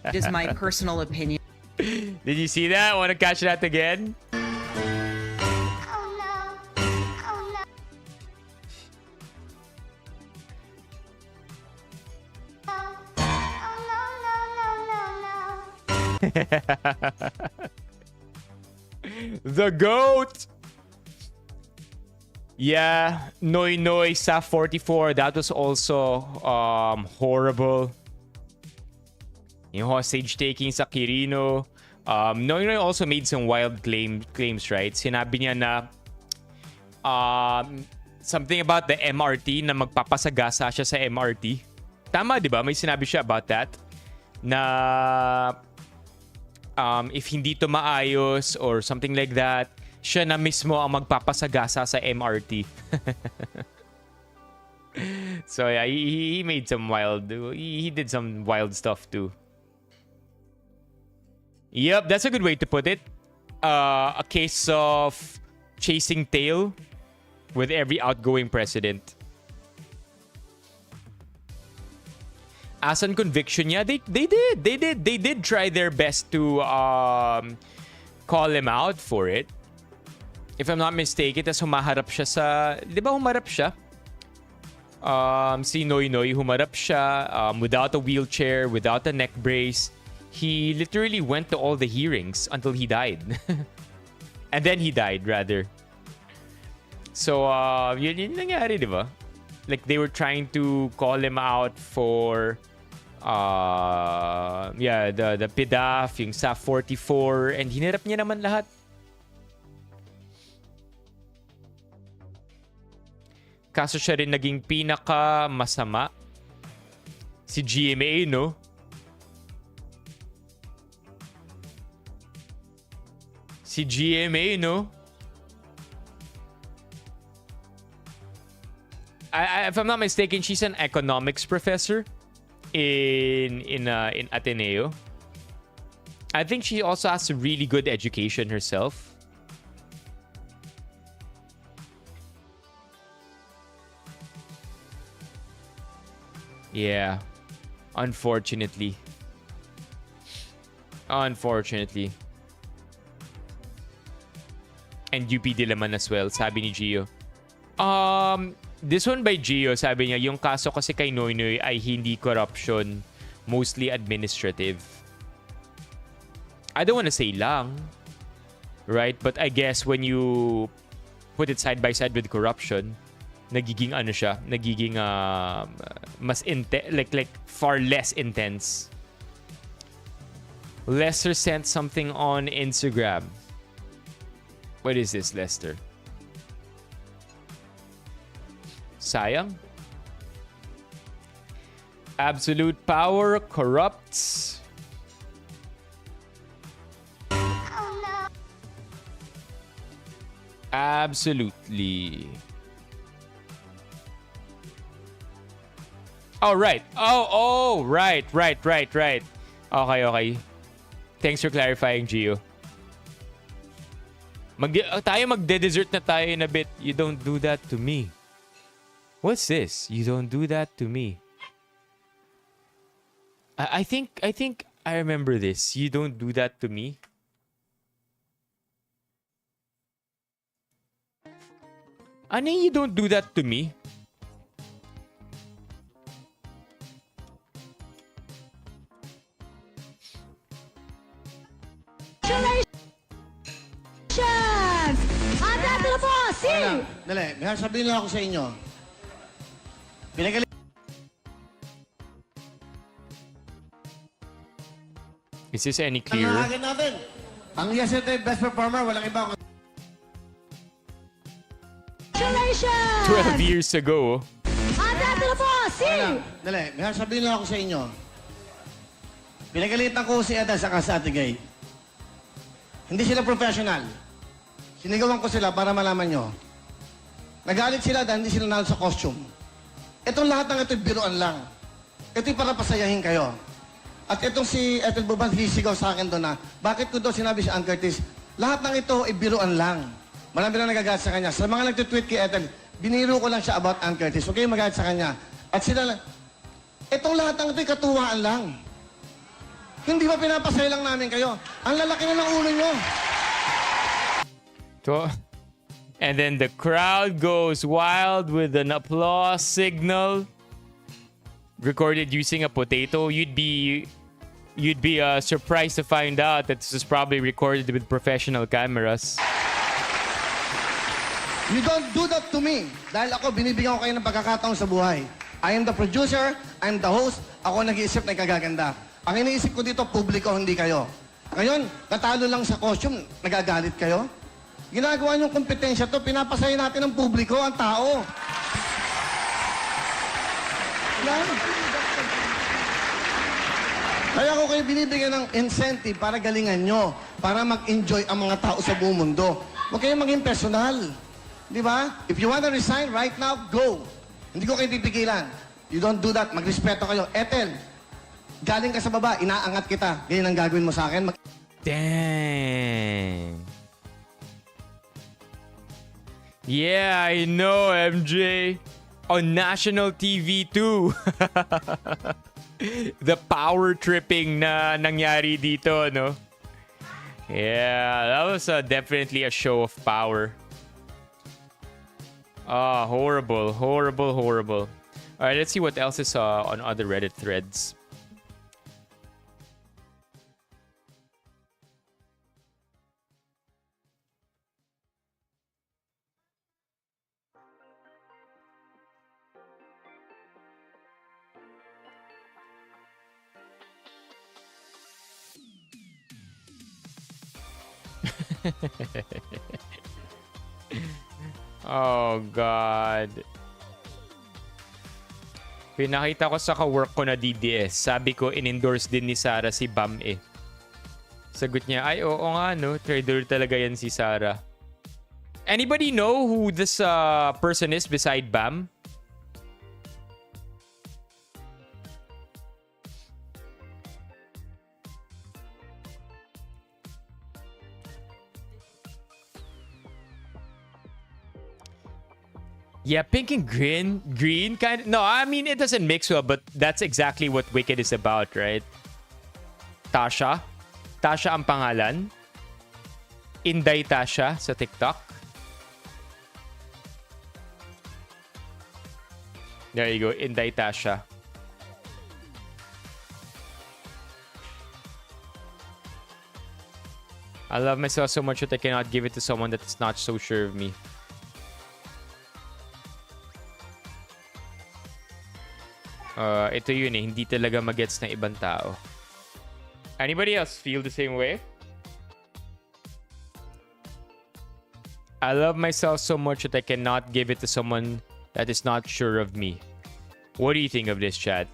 Speaker 3: It is my personal opinion.
Speaker 1: Did you see that? Want to catch that again? The GOAT! Yeah, Noy Noy Sa 44. That was also horrible. Yung hostage taking sa Quirino. Noy Noy also made some wild claims, right? Sinabi niya na something about the MRT, na magpapasagasa siya sa MRT. Tama, di ba? May sinabi siya about that. Na if hindi to maayos or something like that, siya na mismo ang magpapasagasa sa MRT. So yeah, he made some wild, he did some wild stuff too. Yep, that's a good way to put it. A case of chasing tail with every outgoing president. As on conviction niya, they did try their best to call him out for it. If I'm not mistaken, tas humaharap siya sa... Di ba humarap siya? Si Noy Noy, humarap siya without a wheelchair, without a neck brace. He literally went to all the hearings until he died. And then he died, rather. So, yun nangyari, di ba? Like, they were trying to call him out for... the PDAF, yung Sa 44, and hinarap niya naman lahat. Kaso siya rin naging pinaka masama. Si GMA, no? Si GMA, no? If I'm not mistaken, she's an economics professor in Ateneo. I think she also has a really good education herself. Yeah. Unfortunately. Unfortunately. And UP Diliman as well, sabi ni Gio. This one by Gio, sabi niya, yung kaso kasi kay Noy Noy ay hindi corruption, mostly administrative. I don't want to say lang, right? But I guess when you put it side by side with corruption, nagiging ano siya, nagiging mas like far less intense. Lester sent something on Instagram. What is this, Lester? Sayang. Absolute power corrupts. Absolutely. Oh, right. Oh, right. Okay. Thanks for clarifying, Gio. Tayo magde-dessert na tayo in a bit. You don't do that to me. What's this? You don't do that to me. I think I remember this. You don't do that to me. Ano yung you don't do that to me?
Speaker 3: Dali, may sabihin lang ako sa inyo. Pinagaling.
Speaker 1: Is this any clearer?
Speaker 3: Ang natin. Ang yesterday best performer, walang iba.
Speaker 1: 12 years ago.
Speaker 3: Dali, may sabihin lang ako sa inyo. Pinagalitan ko si Eda sa Ate Gay. Hindi sila professional. Sinigawan ko sila para malaman nyo. Nagalit sila dahil hindi sila nalo sa costume. Itong lahat ng ito'y biruan lang. Ito'y para pasayahin kayo. At itong si Ethel Buban, sisigaw sa akin doon na, bakit ko daw sinabi si Ann Curtis, lahat ng ito ay biruan lang. Marami na nagagalit sa kanya. Sa mga nagtitweet kay Ethel, biniro ko lang siya about Ann Curtis. Huwag kayong magalit sa kanya. At sila, itong lahat ng ito'y katuwaan lang. Hindi ba pinapasaya lang namin kayo? Ang lalaki na ng ulo nyo.
Speaker 1: And then the crowd goes wild with an applause signal. Recorded using a potato. You'd be surprised to find out that this is probably recorded with professional cameras.
Speaker 3: You don't do that to me. Dahil ako, binibigyan ko kayo ng pagkakataon sa buhay. I am the producer, I am the host, ako nag-iisip na ikagaganda. Ang iniisip ko dito, publiko, hindi kayo. Ngayon, natalo lang sa costume, nagagalit kayo? Ginagawa niyong kompetensya to, pinapasaya natin ng publiko, ang tao. Yan. Kaya ako kayo binibigyan ng incentive para galingan nyo, para mag-enjoy ang mga tao sa buong mundo. Huwag kayong maging personal. Di ba? If you wanna resign right now, go. Hindi ko kayo pipigilan. You don't do that. Magrespeto kayo. Ethel, galing ka sa baba, inaangat kita. Ganyan ang gagawin mo sa akin.
Speaker 1: Dang. Yeah, I know, MJ. On national TV too. The power tripping na nangyari dito, no? Yeah, that was definitely a show of power. Ah, horrible, horrible, horrible. All right, let's see what else is on other Reddit threads. Oh, God. Pinakita ko sa ka-work ko na DDS. Sabi ko, in-endorse din ni Sarah si Bam eh. Sagot niya, ay, oo nga, no? Trader talaga yan si Sarah. Anybody know who this person is beside Bam? Yeah, pink and green. Green kind of... No, I mean, it doesn't mix well, but that's exactly what Wicked is about, right? Tasha. Tasha ang pangalan. Inday Tasha sa TikTok. There you go, Inday Tasha. I love myself so much that I cannot give it to someone that is not so sure of me. Ito yun eh, hindi talaga magets ng ibang tao. Anybody else feel the same way? I love myself so much that I cannot give it to someone that is not sure of me. What do you think of this, chat?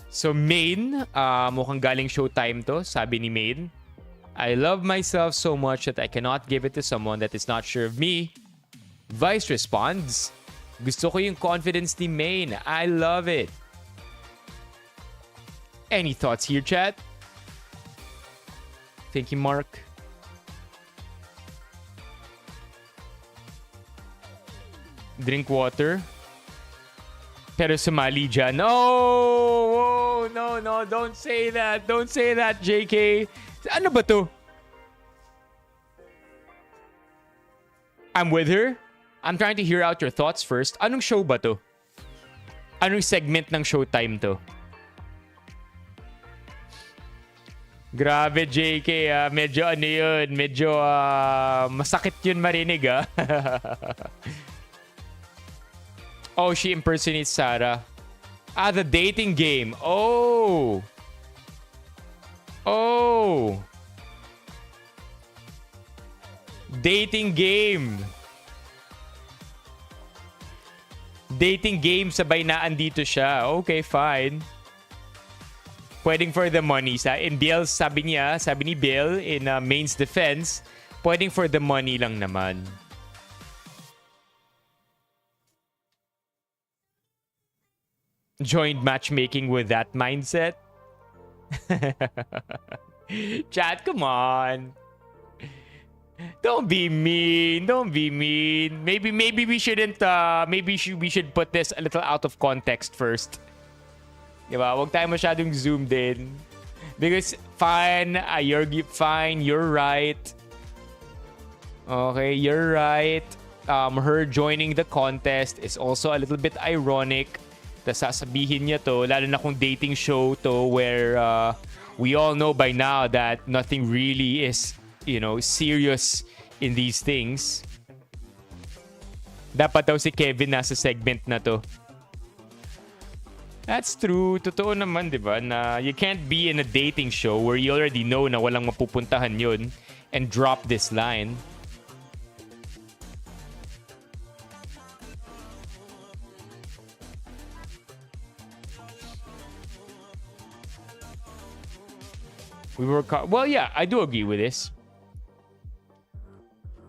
Speaker 1: So, Main, mukhang galing Showtime to, sabi ni Main. I love myself so much that I cannot give it to someone that is not sure of me. Vice responds, gusto ko yung confidence ni Main. I love it. Any thoughts here, chat? Thank you, Mark. Drink water. Pero sumali dyan. Oh, no, don't say that. Don't say that, JK. Ano ba to? I'm with her. I'm trying to hear out your thoughts first. Anong show ba to? Anong segment ng Showtime to? Grabe, JK. Medyo ano yun. Medyo masakit yun marinig, ah. Oh, she impersonates Sarah. Ah, the dating game. Oh. Oh. Dating game. Dating game, sabay na andito siya. Okay, fine. Pwedeng for the money. In Bill, sabi ni Bill, in Main's defense, pwedeng for the money lang naman. Joined matchmaking with that mindset? Chat, come on. Don't be mean. Don't be mean. Maybe we shouldn't. We should put this a little out of context first. Diba? Huwag tayo masyadong zoomed in. Because fine, you're right. Okay, you're right. Her joining the contest is also a little bit ironic. Tas sasabihin niya to, lalo na kung dating show to where we all know by now that nothing really is, serious in these things. Dapat daw si Kevin nasa segment na to. That's true. Totoo naman, di ba? Na you can't be in a dating show where you already know na walang mapupuntahan yun and drop this line. Well, yeah, I do agree with this.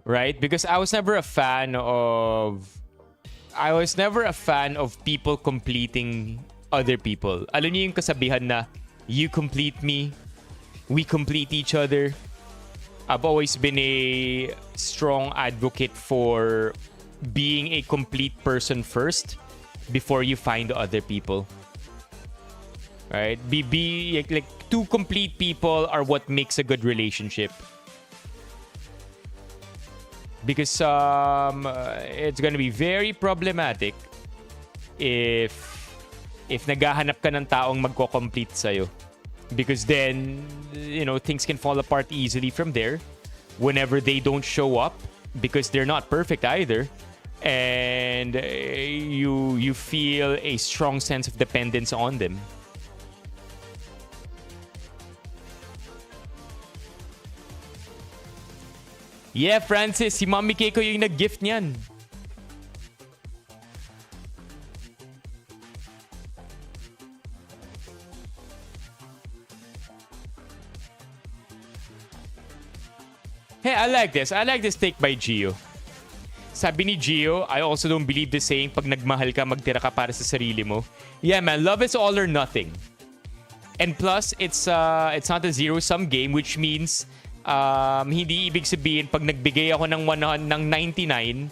Speaker 1: Right? Because I was never a fan of people completing other people. Alam niyo yung kasabihan na you complete me, we complete each other. I've always been a strong advocate for being a complete person first before you find other people. Right? Like two complete people are what makes a good relationship. Because it's gonna be very problematic if naghahanap ka ng taong magko-complete sa'yo. Because then, things can fall apart easily from there whenever they don't show up because they're not perfect either. And you feel a strong sense of dependence on them. Yeah, Francis, si Mommy Keiko yung nag-gift niyan. Hey, I like this. I like this take by Gio. Sabi ni Gio, I also don't believe the saying, pag nagmahal ka, magtira ka para sa sarili mo. Yeah, man, love is all or nothing. And plus, it's not a zero-sum game, which means hindi ibig sabihin pag nagbigay ako ng 99,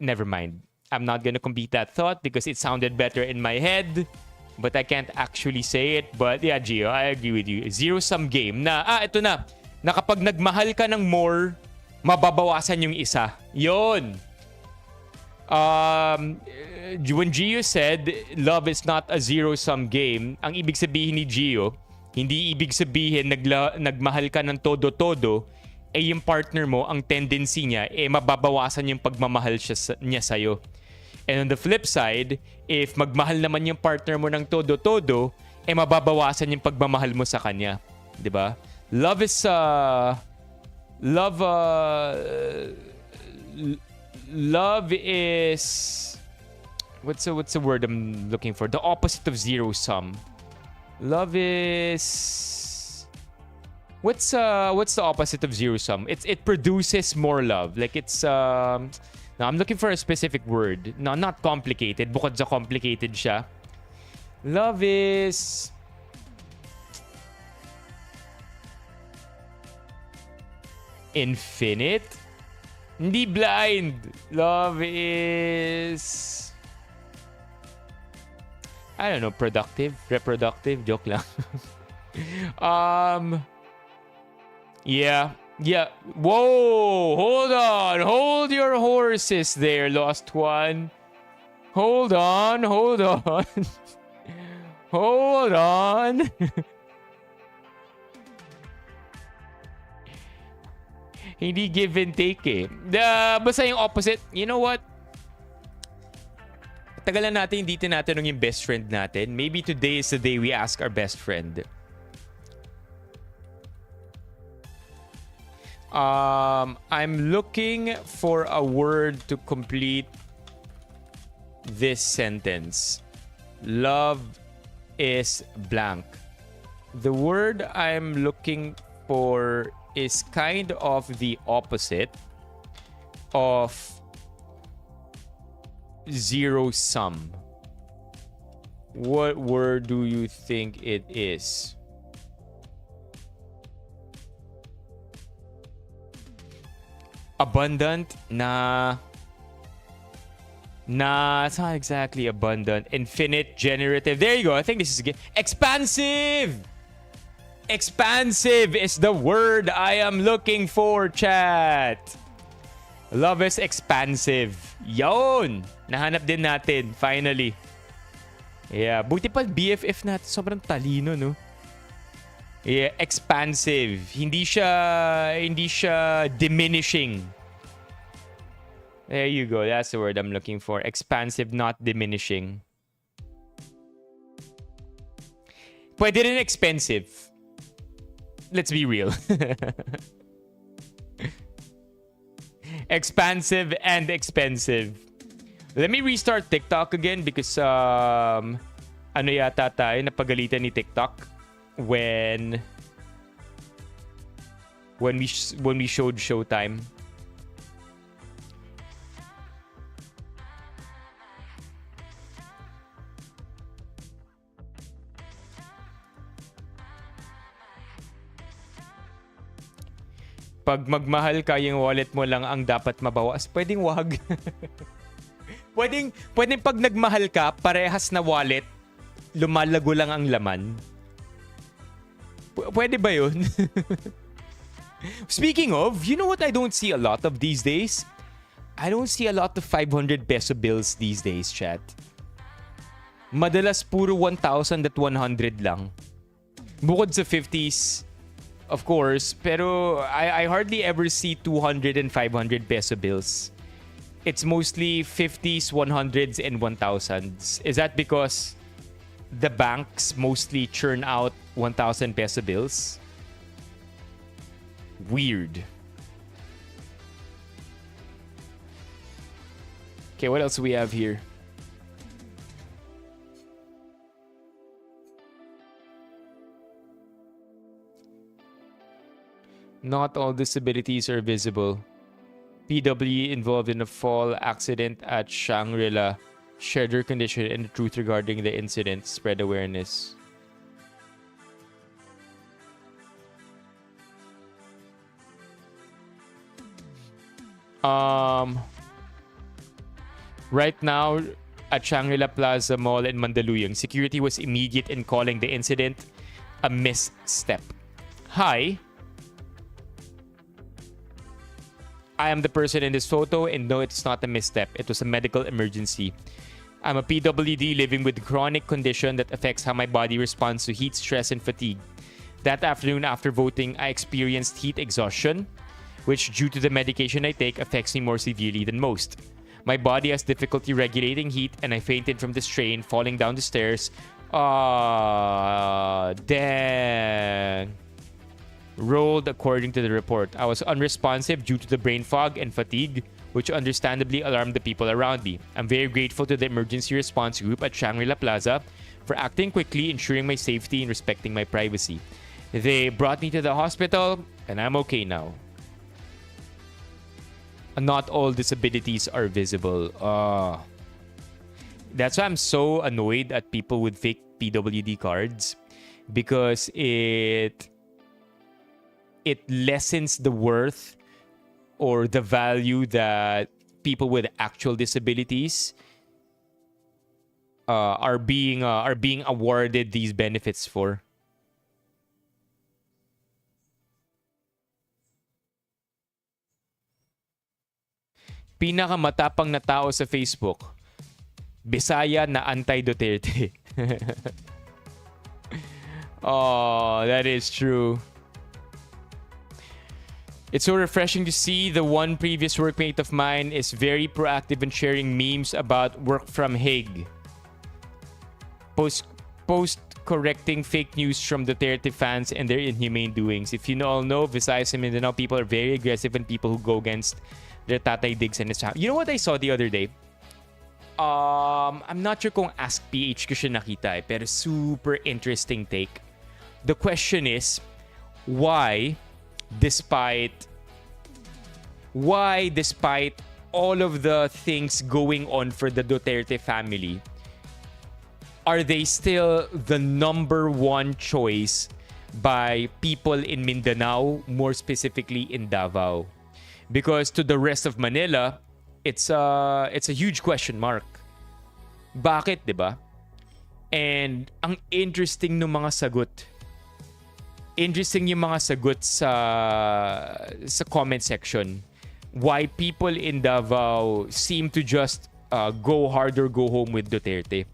Speaker 1: never mind. I'm not gonna complete that thought because it sounded better in my head, but I can't actually say it. But yeah, Gio, I agree with you. Zero-sum game na, ito na kapag nagmahal ka ng more, mababawasan yung isa. Yun. When Gio said love is not a zero-sum game, ang ibig sabihin ni Gio, hindi ibig sabihin nagmahal ka ng todo-todo, yung partner mo, ang tendency niya, mababawasan yung pagmamahal niya sa'yo. And on the flip side, if magmahal naman yung partner mo ng todo-todo, mababawasan yung pagmamahal mo sa kanya. 'Di ba? Love is what's the word I'm looking for? The opposite of zero-sum. Love is what's the opposite of zero-sum? It produces more love. Like it's now I'm looking for a specific word. No, not complicated. Bukod sa complicated siya. Love is infinite. Hindi blind. Love is I don't know, productive, reproductive, joke lang. Yeah. Whoa, hold on. Hold your horses there, Lost One. Hold on. Hold on. Hindi give and take eh. Basta yung opposite. You know what? Tagalan natin hindi tinatanong yung best friend natin. Maybe today is the day we ask our best friend. I'm looking for a word to complete this sentence. Love is blank. The word I'm looking for is kind of the opposite of zero-sum. What word do you think it is? Abundant na Nah, it's not exactly abundant. Infinite, generative. There you go. I think this is good. Expansive! Expansive is the word I am looking for, chat. Love is expansive. Yon! Nahanap din natin, finally. Yeah, buti pa BFF natin. Sobrang talino, no? Yeah, expansive. Hindi siya diminishing. There you go. That's the word I'm looking for. Expansive, not diminishing. Pwede rin expensive. Let's be real. Expansive and expensive. Let me restart TikTok again because ano yata tayo, napagalitan ni TikTok when we showed Showtime. Pag magmahal ka, yung wallet mo lang ang dapat mabawas. Pwedeng wag. pwedeng pag nagmahal ka, parehas na wallet, lumalago lang ang laman. Pwede ba yun? Speaking of, you know what I don't see a lot of these days? I don't see a lot of 500 peso bills these days, chat. Madalas puro 1,000 at 100 lang. Bukod sa 50s, of course, pero I hardly ever see 200 and 500 peso bills. It's mostly 50s, 100s, and 1,000s. Is that because the banks mostly churn out 1,000 peso bills? Weird. Okay, what else do we have here? Not all disabilities are visible. PW involved in a fall accident at Shangri-La shared their condition and the truth regarding the incident, spread awareness. Right now at Shangri-La Plaza Mall in Mandaluyong, security was immediate in calling the incident a misstep. Hi. I am the person in this photo, and no, it's not a misstep. It was a medical emergency. I'm a PWD living with a chronic condition that affects how my body responds to heat, stress, and fatigue. That afternoon after voting, I experienced heat exhaustion, which due to the medication I take affects me more severely than most. My body has difficulty regulating heat, and I fainted from the strain, falling down the stairs. Dang. Rolled according to the report. I was unresponsive due to the brain fog and fatigue, which understandably alarmed the people around me. I'm very grateful to the emergency response group at Shangri-La Plaza for acting quickly, ensuring my safety and respecting my privacy. They brought me to the hospital, and I'm okay now. Not all disabilities are visible. That's why I'm so annoyed at people with fake PWD cards, because it lessens the worth or the value that people with actual disabilities are being awarded these benefits for. Pinakamatapang na tao sa Facebook, Bisaya na anti-Duterte. Oh, that is true. It's so refreshing to see. The one previous workmate of mine is very proactive in sharing memes about work from Hague. Post correcting fake news from Duterte fans and their inhumane doings. If you all know, Visayas and Mindanao people are very aggressive and people who go against their Tatay Diggs and his family. You know what I saw the other day? I'm not sure kung Ask PH ko siya nakita pero super interesting take. The question is, why despite all of the things going on for the Duterte family, are they still the number one choice by people in Mindanao, more specifically in Davao? Because to the rest of Manila, it's a huge question mark. Bakit, 'di ba? And ang interesting ng mga sagot. Interesting yung mga sagot sa comment section. Why people in Davao seem to just go hard or go home with Duterte.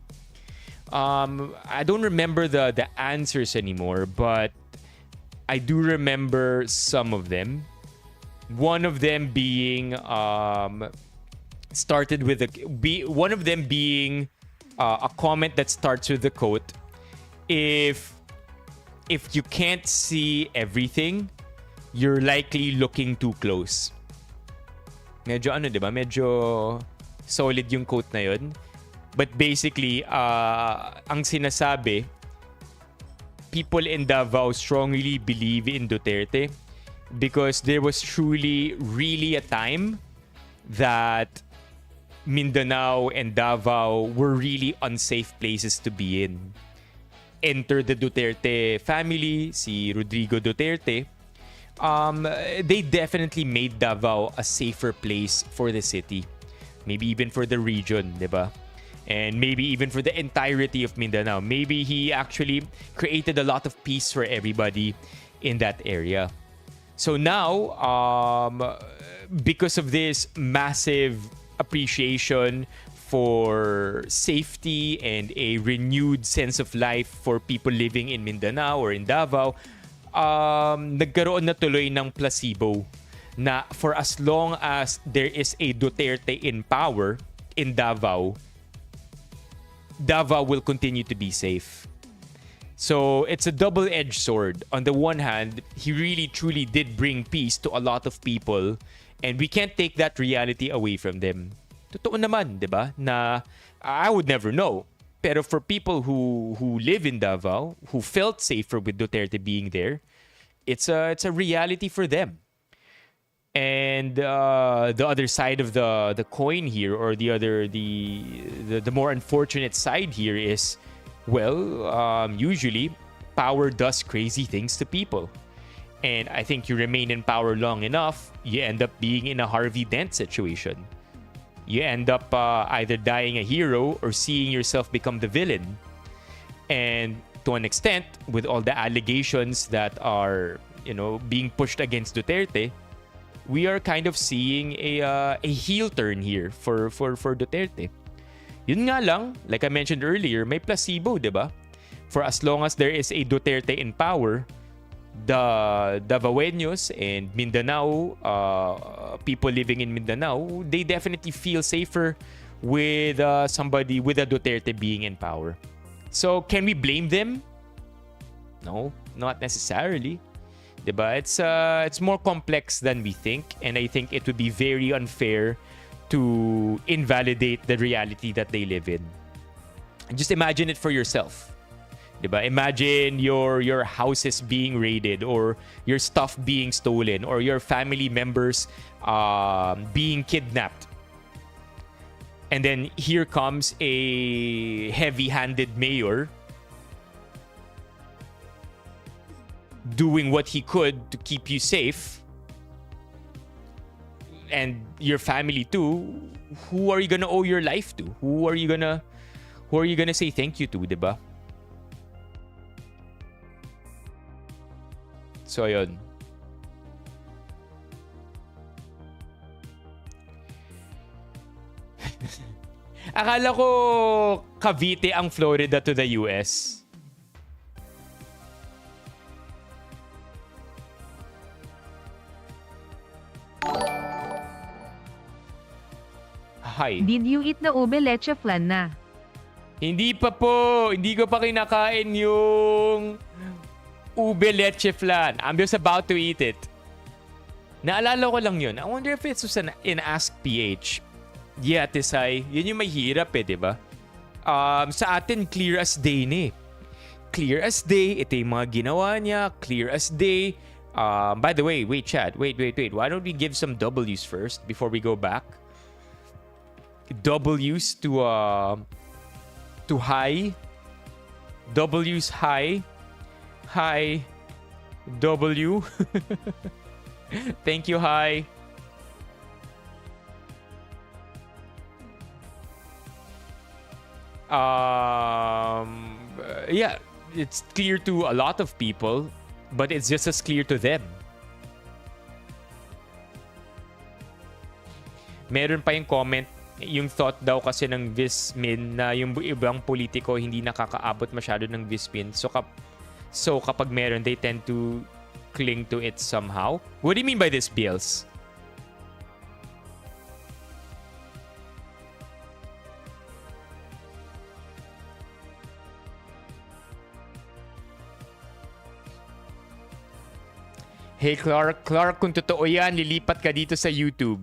Speaker 1: I don't remember the answers anymore, but I do remember some of them. One of them being started with one of them being a comment that starts with the quote, if you can't see everything, you're likely looking too close. Medyo ano, 'di ba? Medyo solid yung quote na 'yon. But basically, ang sinasabi, people in Davao strongly believe in Duterte because there was truly, really a time that Mindanao and Davao were really unsafe places to be in. Enter the Duterte family, si Rodrigo Duterte. They definitely made Davao a safer place for the city. Maybe even for the region, di ba? And maybe even for the entirety of Mindanao. Maybe he actually created a lot of peace for everybody in that area. So now, because of this massive appreciation for safety and a renewed sense of life for people living in Mindanao or in Davao, nagkaroon na tuloy ng placebo na for as long as there is a Duterte in power in Davao, Davao will continue to be safe. So it's a double-edged sword. On the one hand, he really truly did bring peace to a lot of people, and we can't take that reality away from them. Totoo naman, 'di ba? Na I would never know. Pero for people who live in Davao, who felt safer with Duterte being there, it's a reality for them. And the other side of the coin here, or the more unfortunate side here is, well, usually power does crazy things to people. And I think you remain in power long enough, you end up being in a Harvey Dent situation. You end up either dying a hero or seeing yourself become the villain. And to an extent, with all the allegations that are, being pushed against Duterte, we are kind of seeing a heel turn here for Duterte. Yun nga lang, like I mentioned earlier, may placebo, 'di ba? For as long as there is a Duterte in power, the Davaoenos and Mindanao, people living in Mindanao, they definitely feel safer with somebody with a Duterte being in power. So, can we blame them? No, not necessarily. Diba? It's more complex than we think, and I think it would be very unfair to invalidate the reality that they live in. Just imagine it for yourself. Diba? Imagine your houses being raided, or your stuff being stolen, or your family members being kidnapped. And then here comes a heavy-handed mayor doing what he could to keep you safe, and your family too. Who are you gonna owe your life to? Who are you gonna say thank you to, diba? So ayun. Akala ko Cavite ang Florida to the US. Hi.
Speaker 2: Did you eat the ube leche flan na?
Speaker 1: Hindi pa po. Hindi ko pa kinakain yung ube leche flan. I'm just about to eat it. Naalala ko lang yun. I wonder if it's in Ask PH. Yeah, Tisay. Yun yung may hirap diba? Sa atin, clear as day eh. Clear as day. Ito yung mga ginawa niya. Clear as day. By the way, wait, Chad. Wait. Why don't we give some W's first before we go back? W's to high. W's high. High. W. Thank you, high. Yeah, it's clear to a lot of people, but it's just as clear to them. Meron pa yung comment, yung thought daw kasi ng Vismin na yung ibang politiko hindi nakakaabot masyado ng Vismin. So kapag meron, they tend to cling to it somehow. What do you mean by this, Bills? Hey Clark, kung totoo yan, lilipat ka dito sa YouTube.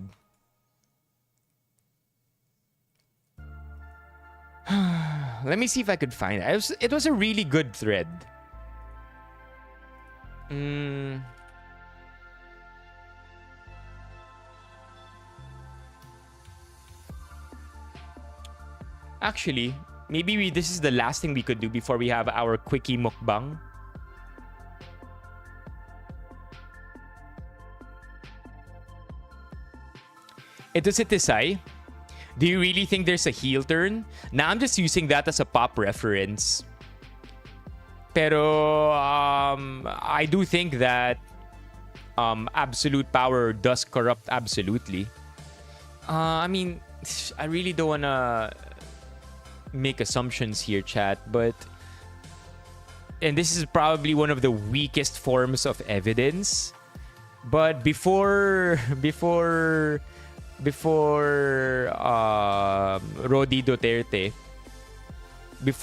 Speaker 1: Let me see if I could find it. It was a really good thread. Actually, maybe this is the last thing we could do before we have our quickie mukbang. Ito si Tisay. Do you really think there's a heel turn? Now, I'm just using that as a pop reference. Pero I do think that absolute power does corrupt absolutely. I mean, I really don't wanna make assumptions here, chat, but and this is probably one of the weakest forms of evidence. But before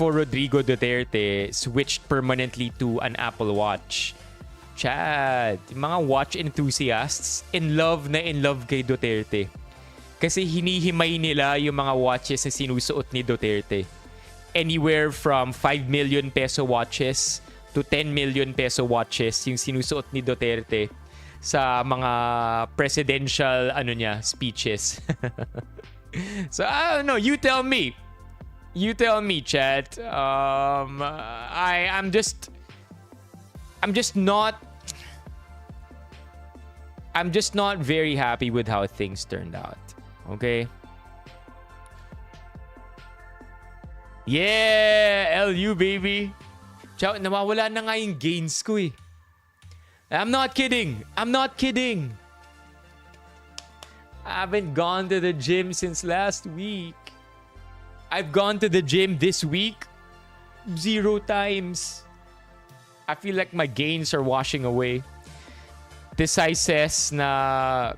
Speaker 1: Rodrigo Duterte switched permanently to an Apple Watch, Chad, mga watch enthusiasts in love kay Duterte. Kasi hinihimay nila yung mga watches na sinusuot ni Duterte. Anywhere from 5 million peso watches to 10 million peso watches yung sinusuot ni Duterte sa mga presidential speeches. So I don't know, you tell me, chat. I'm just not very happy with how things turned out. Okay? Yeah, LU baby. Chow, nawawala na nga yung gains ko eh. I'm not kidding. I haven't gone to the gym since last week. I've gone to the gym this week 0 times. I feel like my gains are washing away. Tisay says na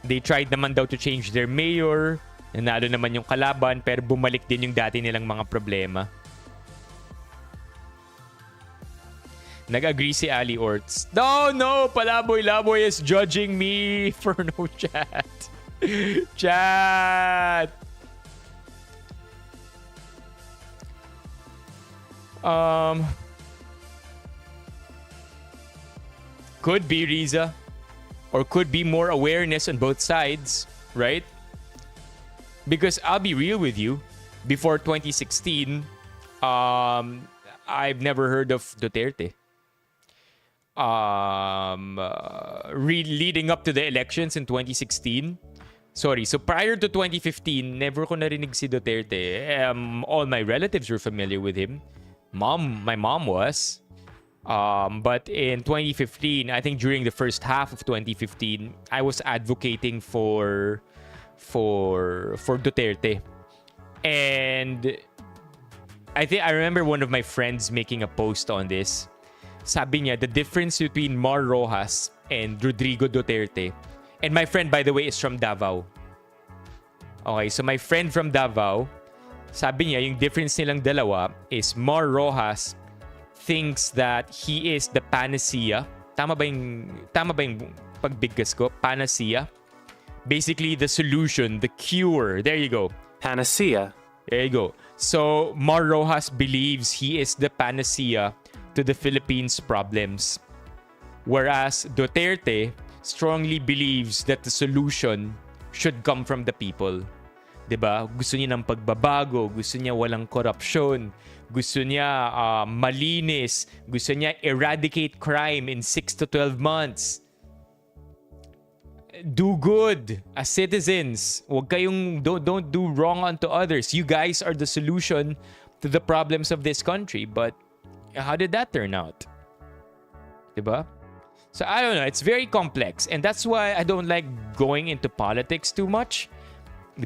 Speaker 1: they tried naman daw to change their mayor. Nanalo naman yung kalaban pero bumalik din yung dati nilang mga problema. Nag-agree si Ali Orts. No! Palaboy is judging me for no chat. Chat! Could be Riza. Or could be more awareness on both sides, right? Because I'll be real with you. Before 2016, I've never heard of Duterte. Leading up to the elections in 2016. Sorry, so prior to 2015, never ko narinig si Duterte. All my relatives were familiar with him. My mom was. But in 2015, I think during the first half of 2015, I was advocating for Duterte. And I remember one of my friends making a post on this. Sabi niya, the difference between Mar Rojas and Rodrigo Duterte. And my friend, by the way, is from Davao. Okay, so my friend from Davao, sabi niya, yung difference nilang dalawa is Mar Rojas thinks that he is the panacea. Tama ba yung pagbigkas ko? Panacea. Basically, the solution, the cure. There you go.
Speaker 4: Panacea.
Speaker 1: There you go. So, Mar Rojas believes he is the panacea to the Philippines' problems. Whereas Duterte strongly believes that the solution should come from the people. 'Di ba? Gusto niya ng pagbabago, gusto niya walang korupsyon, gusto niya malinis, gusto niya eradicate crime in 6 to 12 months. do good as citizens. Huwag kayong, don't do wrong unto others. You guys are the solution to the problems of this country. But how did that turn out? Diba? So I don't know. It's very complex. And that's why I don't like going into politics too much.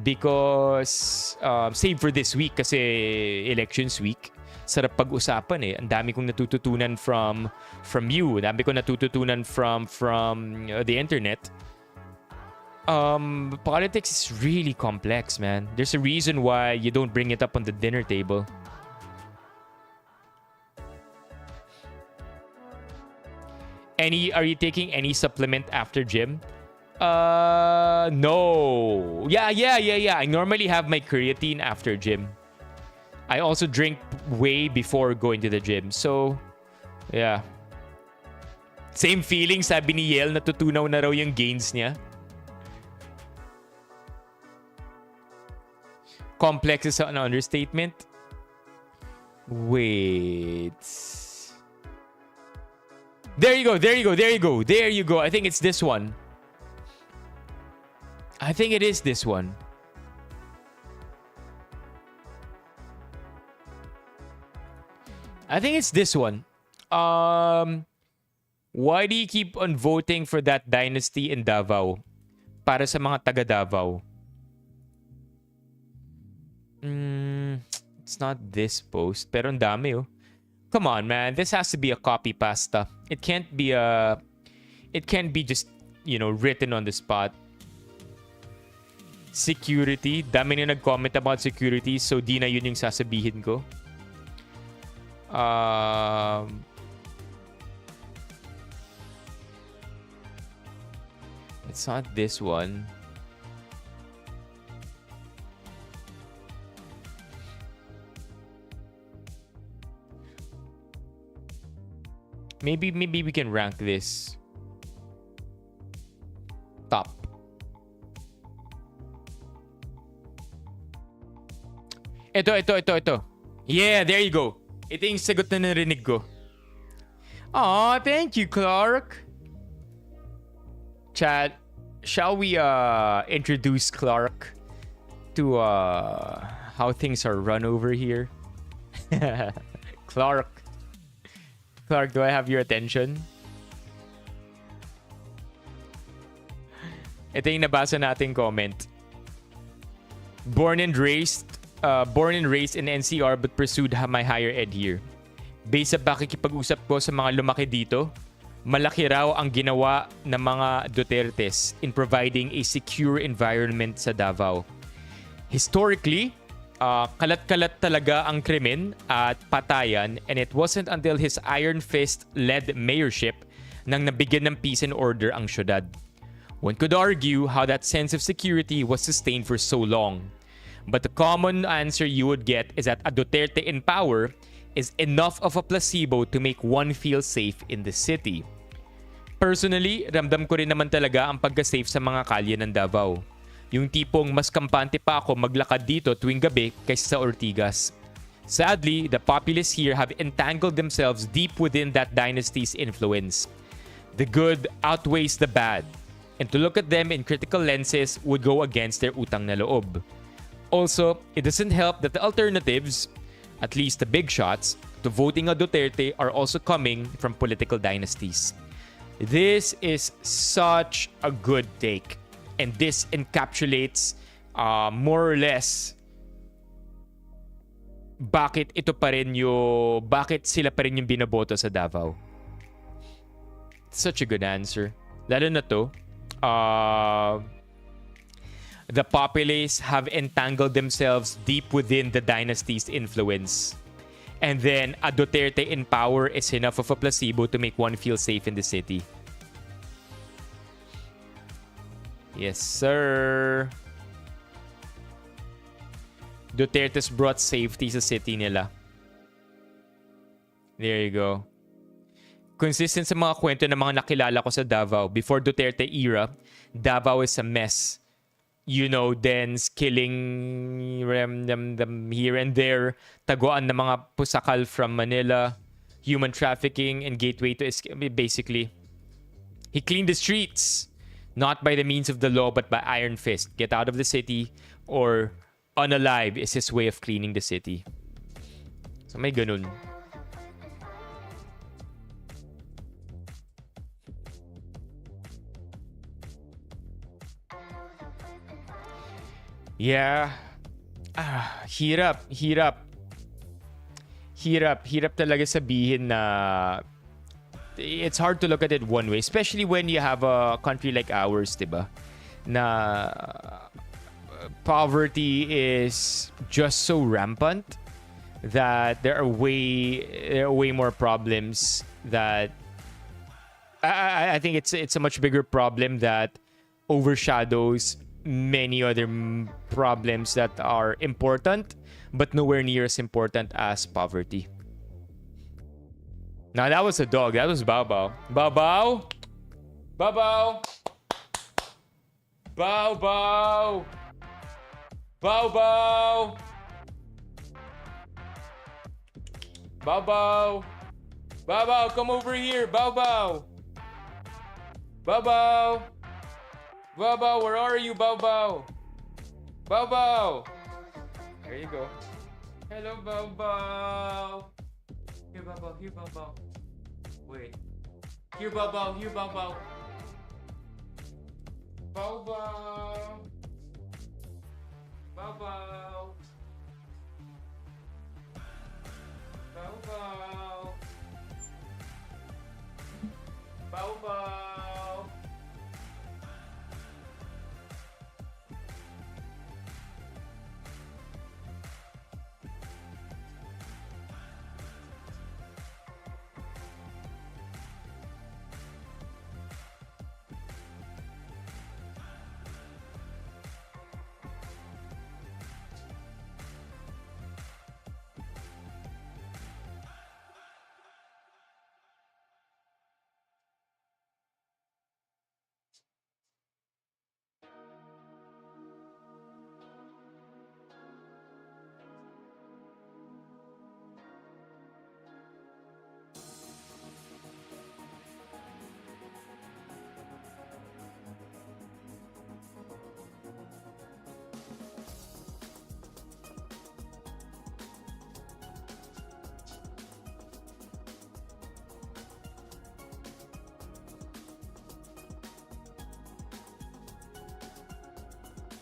Speaker 1: Because, save for this week kasi elections week, sarap pag-usapan eh. Ang dami kong natututunan from you. Ang dami kong natututunan from the internet. Politics is really complex, man. There's a reason why you don't bring it up on the dinner table. Are you taking any supplement after gym? No. Yeah. I normally have my creatine after gym. I also drink whey before going to the gym. So, yeah. Same feeling, sabi ni Yel, natutunaw na raw yung gains niya. Complex is an understatement. Wait. There you go. I think it's this one. I think it is this one. I think it's this one. Why do you keep on voting for that dynasty in Davao? Para sa mga taga Davao. It's not this post, pero ang dami oh. Come on, man. This has to be a copy pasta. It can't be just, written on the spot. Security. Dami na nag-comment about security, so di na yun yung sasabihin ko. It's not this one. Maybe we can rank this top. Ito. Yeah, there you go. Ito yung sagot na narinig ko. Aw, thank you, Clark. Chat, shall we introduce Clark to how things are run over here? Clark, do I have your attention? Ito yung nabasa nating comment. Born and raised in NCR but pursued my higher ed here. Based sa pakikipag-usap ko sa mga lumaki dito, malaki raw ang ginawa ng mga Dutertes in providing a secure environment sa Davao. Historically, kalat-kalat talaga ang krimen at patayan, and it wasn't until his Iron Fist-led mayorship nang nabigyan ng peace and order ang syudad. One could argue how that sense of security was sustained for so long. But the common answer you would get is that a Duterte in power is enough of a placebo to make one feel safe in the city. Personally, ramdam ko rin naman talaga ang pagka-safe sa mga kalye ng Davao. Yung tipong mas kampante pa ako maglakad dito tuwing gabi kaysa sa Ortigas. Sadly, the populace here have entangled themselves deep within that dynasty's influence. The good outweighs the bad, and to look at them in critical lenses would go against their utang na loob. Also, it doesn't help that the alternatives, at least the big shots, to voting a Duterte are also coming from political dynasties. This is such a good take. And this encapsulates more or less bakit sila pa rin yung binoboto sa Davao. Such a good answer. Lalo na to, the populace have entangled themselves deep within the dynasty's influence. And then, a Duterte in power is enough of a placebo to make one feel safe in the city. Yes, sir. Duterte's brought safety sa city nila. There you go. Consistent sa mga kwento ng mga nakilala ko sa Davao. Before Duterte era, Davao is a mess. Dens, killing here and there, taguan ng mga pusakal from Manila, human trafficking, and gateway to escape. Basically, he cleaned the streets. Not by the means of the law, but by iron fist. Get out of the city, or unalive is his way of cleaning the city. So may ganun. Yeah. Hirap talaga sabihin na it's hard to look at it one way, especially when you have a country like ours, diba? Na poverty is just so rampant that there are way more problems that I think it's a much bigger problem that overshadows many other problems that are important but nowhere near as important as poverty. Now that was a dog. That was Bao Bao. Bao Bao. Bao Bao. Bao Bao. Bao Bao. Bao Bao. Bao Bao, come over here. Bao Bao. Bao Bao. Bao Bao, where are you, Bao Bao? Bao Bao. There you go. Hello, Bao Bao. Here, Bao Bao. Here, Bao Bao. Wait. Here, Bao Bao. Here, Bao Bao. Bao Bao. Bao Bao. Bao Bao. Bao Bao.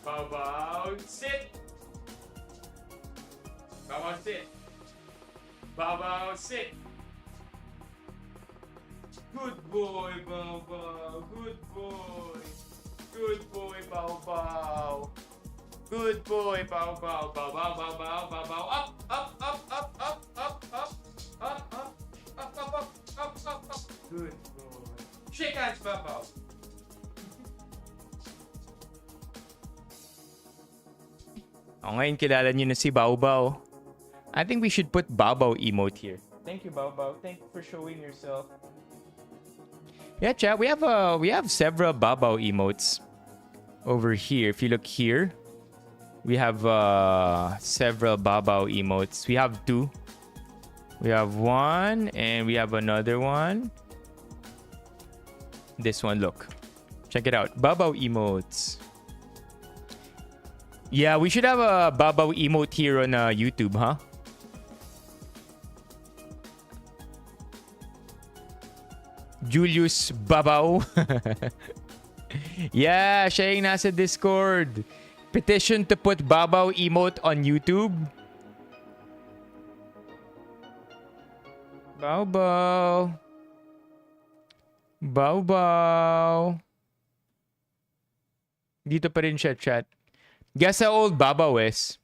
Speaker 1: Bao Bao, sit. Bao Bao, sit. Bao Bao, sit. Good boy, Bao Bao. Good boy. Good boy, Bao Bao. Good boy, Bao Bao. Bao Bao, Bao Bao, Bao Bao. Up, up, up, up, up, up, up. Up, up, up, up, up, up, up, up. Good boy. Shake hands, Bao Bao. Ngayon kilala niyo na si Bao Bao. I think we should put Bao Bao emote here. Thank you, Bao Bao. Thank you for showing yourself. Yeah, chat. We have several Bao Bao emotes over here. If you look here, we have several Bao Bao emotes. We have two. We have one, and we have another one. This one, look. Check it out. Bao Bao emotes. Yeah, we should have a Bao Bao emote here on YouTube, huh? Julius Bao. Yeah, siya yung nasa Discord. Petition to put Bao Bao emote on YouTube. Bao Bao. Bao Bao. Dito pa rin siya, chat. Guess how old Bao Bao is?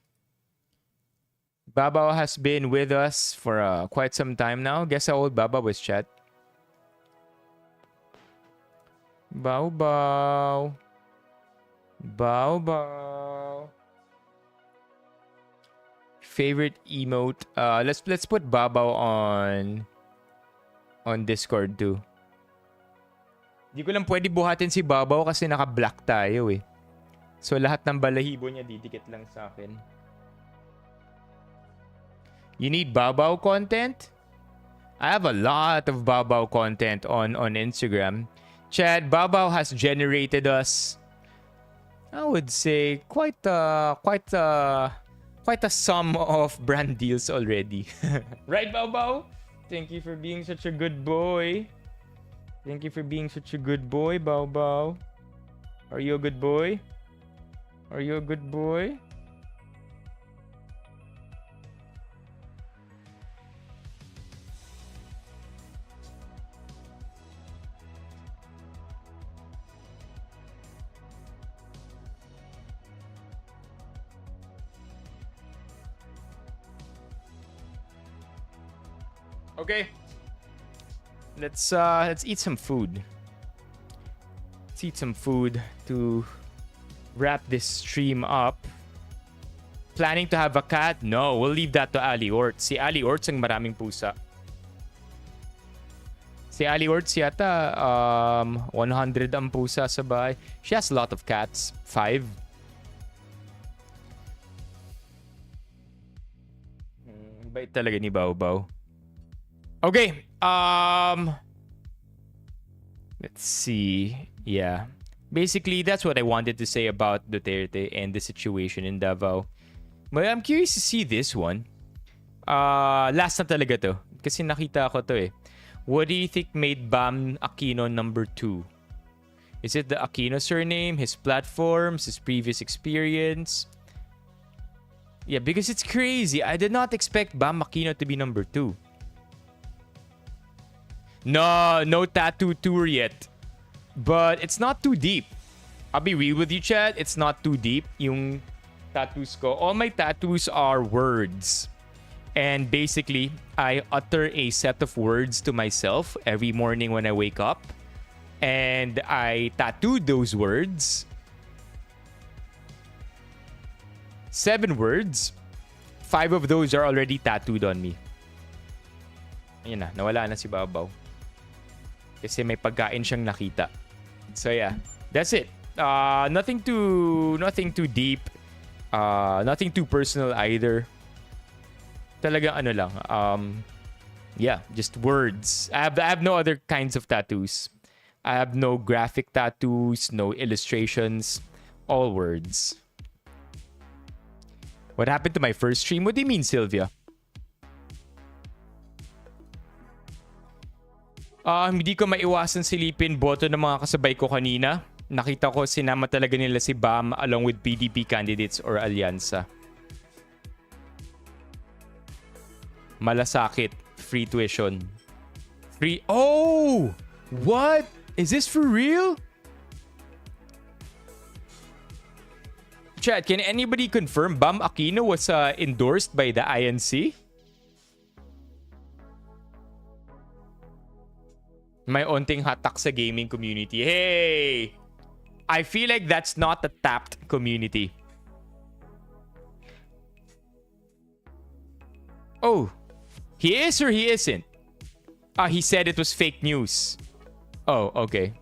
Speaker 1: Bao Bao has been with us for quite some time now. Guess how old Bao Bao is, chat? Bao Bao. Bao Bao. Favorite emote. Let's put Bao Bao on Discord too. Di ko lang pwede buhatin si Bao Bao kasi naka-black tayo eh. So, lahat ng balahibo niya didikit lang sa akin. You need Bao Bao content? I have a lot of Bao Bao content on Instagram. Chad, Bao has generated us, I would say, quite a sum of brand deals already. Right, Bao? Thank you for being such a good boy. Thank you for being such a good boy, Bao. Are you a good boy? Are you a good boy? Okay. Let's eat some food. Let's eat some food to wrap this stream up. Planning to have a cat? No, we'll leave that to Ali Orts. Si Ali Orts ang maraming pusa. Si Ali Orts yata 100 ang pusa sa bahay. She has a lot of cats. 5. Bait talaga ni Bao. Okay. Let's see. Yeah. Basically, that's what I wanted to say about Duterte and the situation in Davao. But I'm curious to see this one. Last na talaga to. Kasi nakita ko to eh. What do you think made Bam Aquino number 2? Is it the Aquino surname, his platforms, his previous experience? Yeah, because it's crazy. I did not expect Bam Aquino to be number 2. No tattoo tour yet. But it's not too deep. I'll be real with you, Chad. It's not too deep. Yung tattoos ko. All my tattoos are words. And basically, I utter a set of words to myself every morning when I wake up. And I tattooed those words. 7 words. 5 of those are already tattooed on me. Ayun na, nawala na si Babaw. Kasi may pagkain siyang nakita. So yeah, that's it. Nothing too deep. Nothing too personal either. Talagang ano lang. Yeah, just words. I have no other kinds of tattoos. I have no graphic tattoos, no illustrations, all words. What happened to my first stream? What do you mean, Sylvia? Hindi ko maiwasan silipin boto ng mga kasabay ko kanina. Nakita ko sinama talaga nila si Bam along with PDP candidates or alyansa. Malasakit. Free tuition. Free... Oh! What? Is this for real? Chat, can anybody confirm Bam Aquino was endorsed by the INC? May onting hatak sa gaming community. Hey! I feel like that's not a tapped community. Oh. He is or he isn't? He said it was fake news. Oh, okay.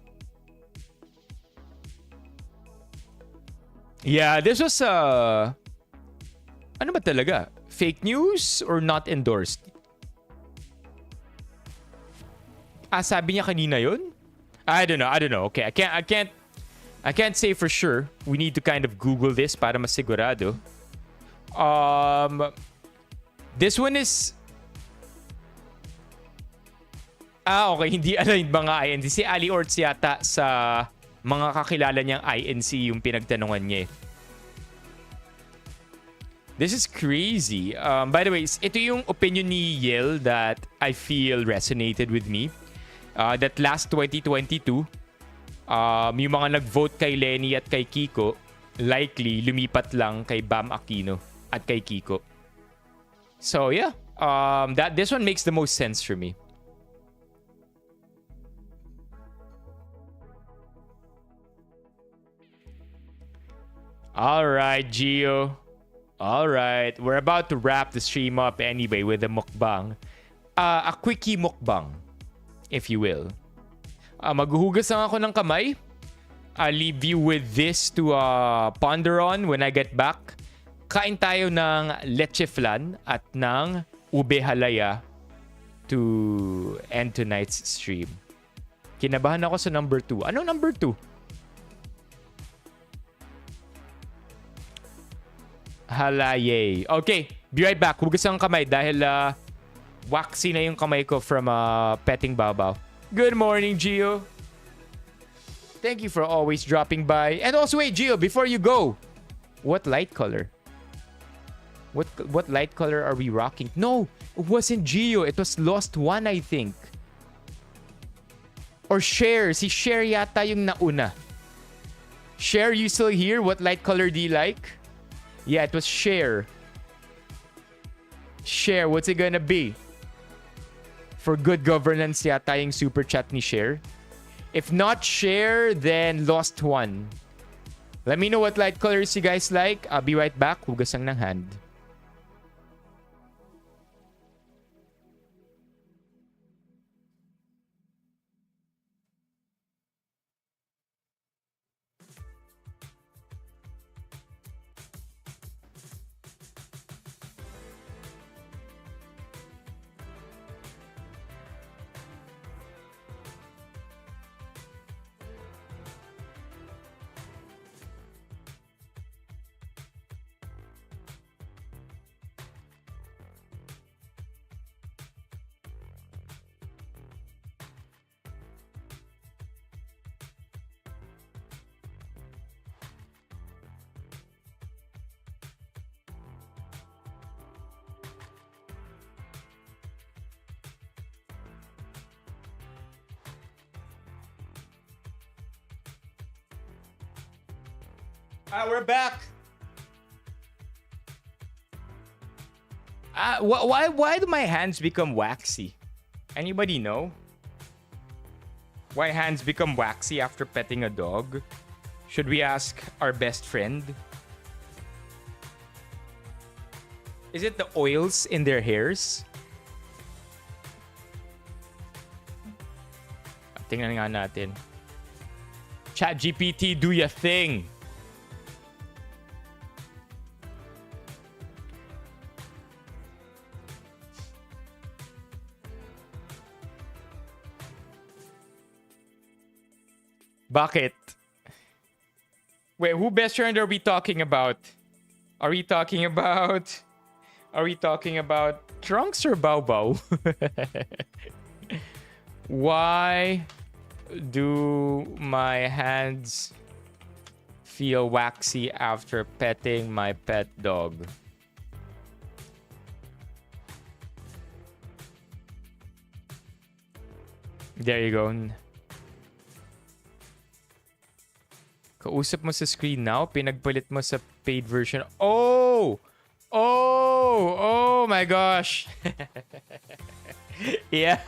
Speaker 1: Yeah, this was ano ba talaga? Fake news or not endorsed? Sabi niya kanina yun? I don't know. Okay, I can't say for sure. We need to kind of Google this para masigurado. This one is okay, hindi aligned mga INC. Si Ali Orts yata sa mga kakilala niyang INC yung pinagtanungan niya. This is crazy. By the way, ito yung opinion ni Yel that I feel resonated with me. That last 2022, yung mga nag-vote kay Lenny at kay Kiko, likely lumipat lang kay Bam Aquino at kay Kiko. So yeah, this one makes the most sense for me. All right, Gio. All right, we're about to wrap the stream up anyway with a mukbang. A quickie mukbang, if you will. Maghuhugas lang ako ng kamay. I'll leave you with this to ponder on when I get back. Kain tayo ng Leche Flan at ng ube halaya to end tonight's stream. Kinabahan ako sa number 2. Ano number 2? Halaya. Okay, be right back. Hugas ang kamay dahil waxy na yung kamay ko from petting Babaw. Good morning, Gio. Thank you for always dropping by. And also, wait, Gio, before you go, what light color? What light color are we rocking? No, it wasn't Gio. It was Lost One, I think. Or Cher. Si Cher yata yung nauna. Cher, you still here? What light color do you like? Yeah, it was Cher. Cher, what's it gonna be? For good governance yata yung super chat ni Cher. If not Cher, then Lost One. Let me know what light colors you guys like. I'll be right back. Hugasang ng hand. We're back. Why do my hands become waxy? Anybody know? Why hands become waxy after petting a dog? Should we ask our best friend? Is it the oils in their hairs? Tingnan nga natin. ChatGPT, do your thing. Bakit? Wait, who best friend are we talking about? Are we talking about Trunks or Bao Bao? Why do my hands feel waxy after petting my pet dog? There you go. Kausap mo sa screen now, pinagpalit mo sa paid version. Oh my gosh. Yeah.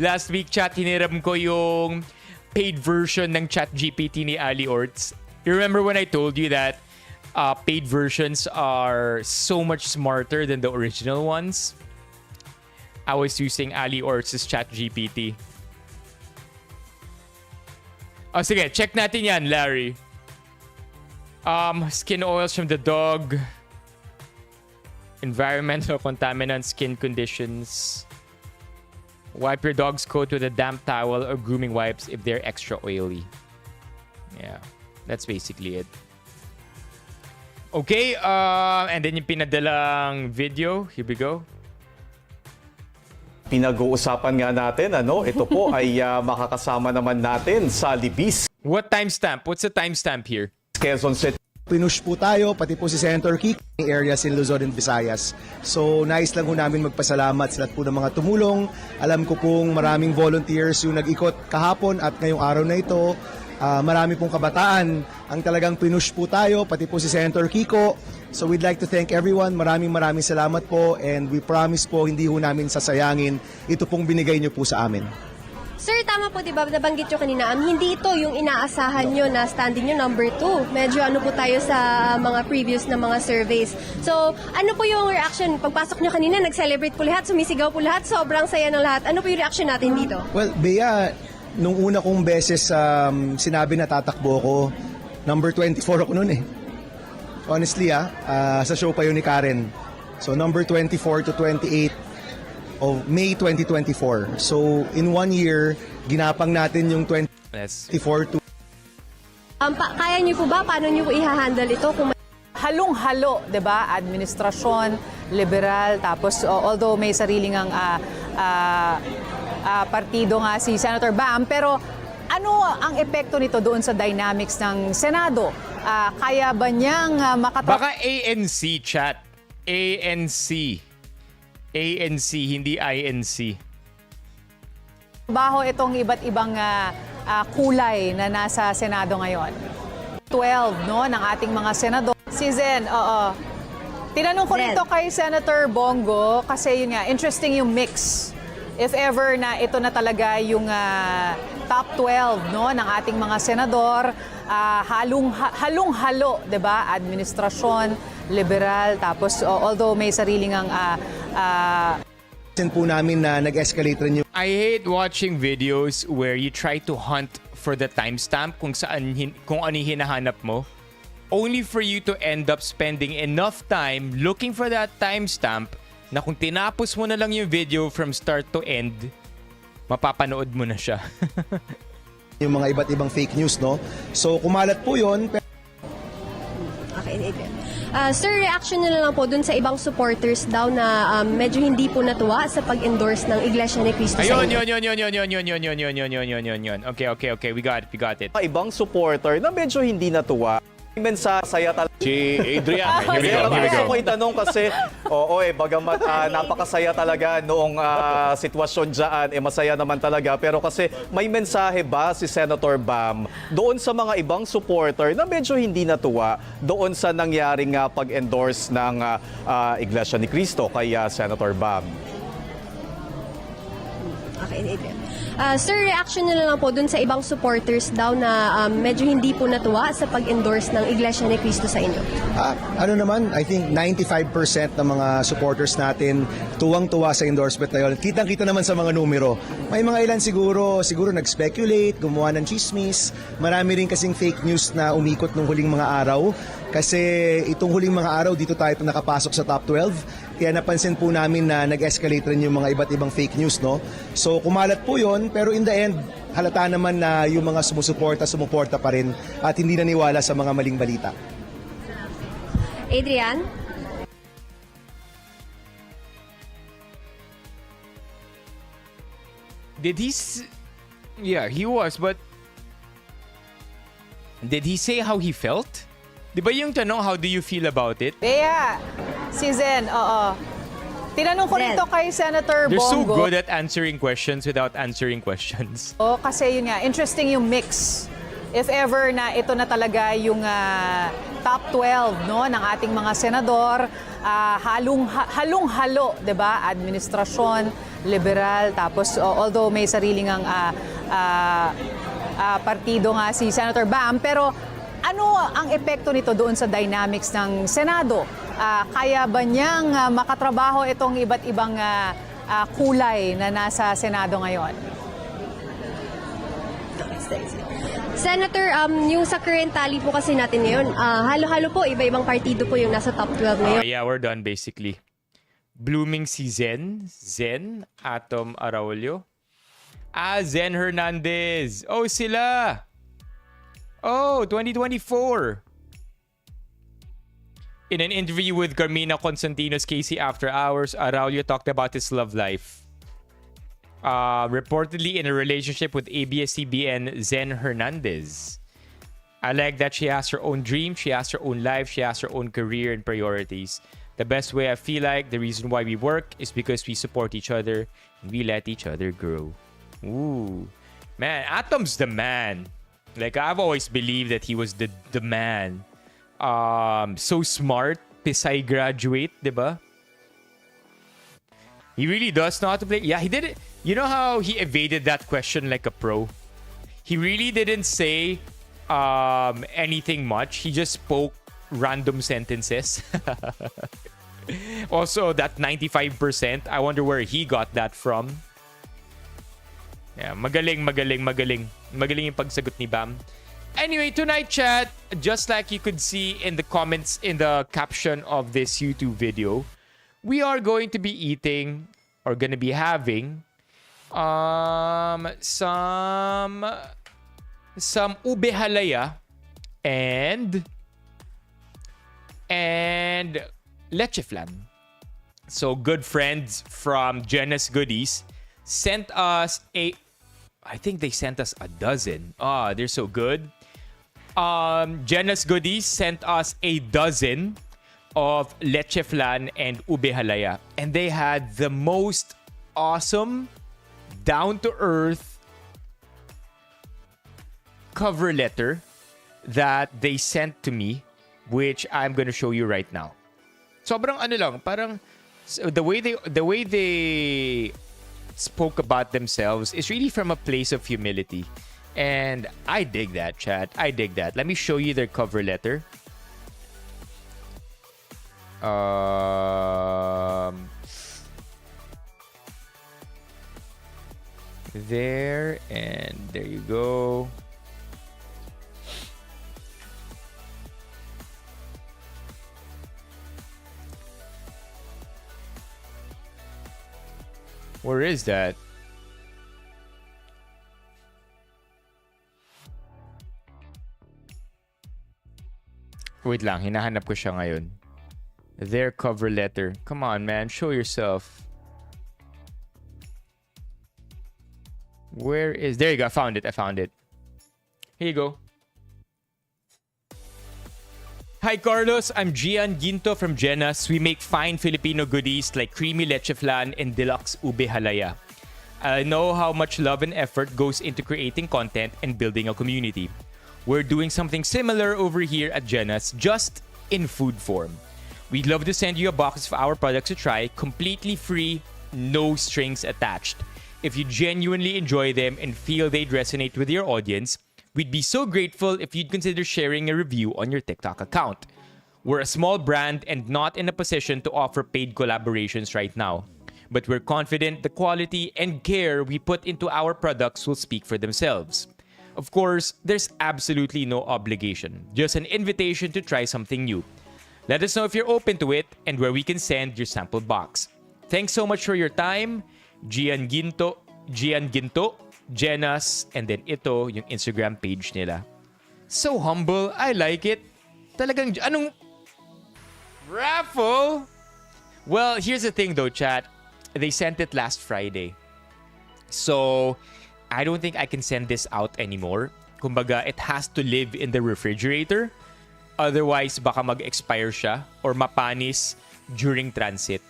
Speaker 1: Last week, chat, hiniram ko yung paid version ng ChatGPT ni Ali Orts. You remember when I told you that paid versions are so much smarter than the original ones? I was using Ali Orts' ChatGPT. Oh, sige, check natin yan, Larry. Skin oils from the dog. Environmental contaminants, skin conditions. Wipe your dog's coat with a damp towel or grooming wipes if they're extra oily. Yeah, that's basically it. Okay, and then yung pinadalang video. Here we go.
Speaker 4: Pinag-uusapan nga natin, ito po ay makakasama naman natin sa Libis.
Speaker 1: What timestamp? What's the timestamp here?
Speaker 4: Quezon City.
Speaker 5: Pinush po tayo, pati po si Senator Kik, areas in Luzon and Visayas. So, nais lang po namin magpasalamat sa lahat po ng mga tumulong. Alam ko pong maraming volunteers yung nag-ikot kahapon at ngayong araw na ito. Marami pong kabataan ang talagang pinush po tayo, pati po si Senator Kiko. So we'd like to thank everyone. Maraming salamat po and we promise po hindi ho namin sasayangin ito pong binigay niyo po sa amin.
Speaker 6: Sir, tama po, di ba, nabanggit nyo kanina, hindi ito yung inaasahan nyo na standing nyo number 2. Medyo ano po tayo sa mga previous na mga surveys. So, ano po yung reaction? Pagpasok nyo kanina, nag-celebrate po lahat, sumisigaw po lahat, sobrang saya ng lahat. Ano po yung reaction natin dito?
Speaker 5: Well, Bea, nung una kong beses sinabi na tatakbo ko, number 24 ako noon eh. Honestly sa show pa yun ni Karen. So number 24 to 28, of May 2024. So in 1 year, ginapang natin yung
Speaker 1: Yes.
Speaker 5: 2024 to
Speaker 6: Kaya niyo po ba? Paano niyo po i-handle ito kung
Speaker 7: halong-halo, 'di ba? Administrasyon, liberal, tapos although may sariling ang partido nga si Senator Bam, pero ano ang epekto nito doon sa dynamics ng Senado? Kaya ba niyang
Speaker 1: Baka ANC, chat. ANC. ANC, hindi INC.
Speaker 7: baho itong iba't ibang kulay na nasa Senado ngayon? 12, no, ng ating mga senador. Si Zen, oo. Tinanong ko
Speaker 6: Zen.
Speaker 7: rito kay Senator Bongo kasi yun nga, interesting yung mix. If ever na ito na talaga yung top 12, no, ng ating mga senador, halong-halo, 'di ba? Administrasyon, liberal, tapos although may sariling ang
Speaker 5: po namin na nag-escalate rin yung
Speaker 1: I hate watching videos where you try to hunt for the timestamp kung ano yung hinahanap mo, only for you to end up spending enough time looking for that timestamp na kung tinapos mo na lang yung video from start to end, mapapanood mo na siya.
Speaker 5: yung mga iba't ibang fake news, no? So kumalat po yun.
Speaker 6: Okay, Adrian. Sir, reaction nyo na lang po dun sa ibang supporters daw na medyo hindi po natuwa sa pag-endorse ng Iglesia ni Cristo sa
Speaker 1: Ayun,
Speaker 6: inyo.
Speaker 1: yun. Okay. We got it.
Speaker 4: Ibang supporter na medyo hindi natuwa. Mensasaya talaga.
Speaker 1: Si Adrian. Here we go.
Speaker 4: Gusto ko itanong kasi, bagamat napakasaya talaga noong sitwasyon dyan, masaya naman talaga. Pero kasi may mensahe ba si Senator Bam doon sa mga ibang supporter na medyo hindi natuwa doon sa nangyaring pag-endorse ng Iglesia ni Cristo kay Senator Bam?
Speaker 6: Okay, Adrian. Sir, reaction nyo na lang po dun sa ibang supporters daw na medyo hindi po natuwa sa pag-endorse ng Iglesia ni Cristo sa inyo.
Speaker 5: Ano naman, I think 95% ng mga supporters natin tuwang-tuwa sa endorsement na yun. Kitang-kita naman sa mga numero. May mga ilan siguro nag-speculate, gumawa ng chismis. Marami rin kasing fake news na umikot nung huling mga araw. Kasi itong huling mga araw, dito tayo nakapasok sa top 12. Kaya napansin po namin na nag-escalate rin yung mga iba't ibang fake news, no? So kumalat po yun, pero in the end, halata naman na yung mga sumusuporta pa rin at hindi naniwala sa mga maling balita.
Speaker 6: Adrian?
Speaker 1: Yeah, he was, but did he say how he felt? Di ba yung tanong, how do you feel about it?
Speaker 7: Bea, si Zen, oo. Tinanong ko
Speaker 6: Zen.
Speaker 7: rito kay Senator
Speaker 1: They're so
Speaker 7: Bongo.
Speaker 1: good at answering questions without answering questions.
Speaker 7: Kasi yun nga, interesting yung mix. If ever na ito na talaga yung top 12, no, ng ating mga senador, halong-halo, 'di ba? Administrasyon, liberal, tapos although may sariling ang partido nga si Senator Bam, pero ano ang epekto nito doon sa dynamics ng Senado? Kaya ba niyang makatrabaho itong iba't ibang kulay na nasa Senado ngayon?
Speaker 6: Senator, yung sa current tally po kasi natin ngayon, halo-halo po, iba-ibang partido po yung nasa top 12 ngayon.
Speaker 1: Yeah, we're done basically. Blooming si Zen, Atom Araulio. Zen Hernandez. Oh, sila. Oh, 2024. In an interview with Carmina Constantino's Casey After Hours, Araulio talked about his love life. Reportedly in a relationship with ABS-CBN Zen Hernandez. I like that she has her own dream, she has her own life, she has her own career and priorities. The best way I feel like the reason why we work is because we support each other and we let each other grow. Ooh. Man, Atom's the man. Like, I've always believed that he was the man. So smart, Pisay graduate, diba? He really does know how to play. Yeah, he did it. You know how he evaded that question like a pro? He really didn't say anything much. He just spoke random sentences. Also, that 95%, I wonder where he got that from. Yeah, magaling yung pagsagot ni Bam. Anyway, tonight, chat, just like you could see in the comments in the caption of this YouTube video, we are going to be eating are gonna be having some ube halaya and leche flan. So good friends from Jenna's Goodies sent us I think they sent us a dozen. They're so good. Jenna's Goodies sent us a dozen of leche flan and ube halaya. And they had the most awesome, down-to-earth cover letter that they sent to me, which I'm gonna show you right now. Sobrang ano lang, parang the way they spoke about themselves is really from a place of humility. And I dig that, chat. I dig that. Let me show you their cover letter. There, and there you go. Where is that? Wait lang, hinahanap ko siya ngayon. Their cover letter. Come on, man. Show yourself. Where is... There you go. I found it. Here you go. Hi, Carlos. I'm Gian Ginto from Jenna's. We make fine Filipino goodies like creamy leche flan and deluxe ube halaya. I know how much love and effort goes into creating content and building a community. We're doing something similar over here at Jenna's, just in food form. We'd love to send you a box of our products to try, completely free, no strings attached. If you genuinely enjoy them and feel they'd resonate with your audience, we'd be so grateful if you'd consider sharing a review on your TikTok account. We're a small brand and not in a position to offer paid collaborations right now. But we're confident the quality and care we put into our products will speak for themselves. Of course, there's absolutely no obligation, just an invitation to try something new. Let us know if you're open to it and where we can send your sample box. Thanks so much for your time. Gian Ginto, Jenna's, and then ito, yung Instagram page nila. So humble. I like it. Talagang, anong raffle? Well, here's the thing though, chat. They sent it last Friday. So, I don't think I can send this out anymore. Kumbaga, it has to live in the refrigerator. Otherwise, baka mag-expire siya or mapanis during transit.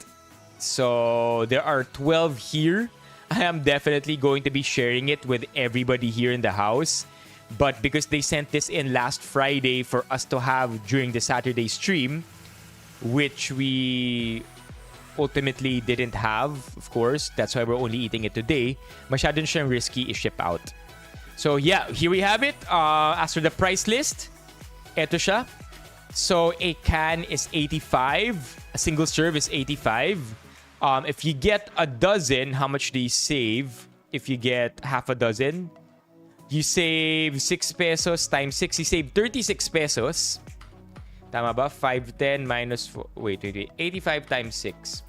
Speaker 1: So, there are 12 here. I am definitely going to be sharing it with everybody here in the house. But because they sent this in last Friday for us to have during the Saturday stream, which we ultimately didn't have, of course. That's why we're only eating it today. Masyadong siyang risky i-ship out. So yeah, here we have it. As for the price list, eto siya. So a can is 85. A single serve is 85. If you get a dozen, how much do you save? If you get half a dozen, you save 6 pesos times 6. You save 36 pesos. Tama ba? 510 minus 4. Wait. 85 times 6.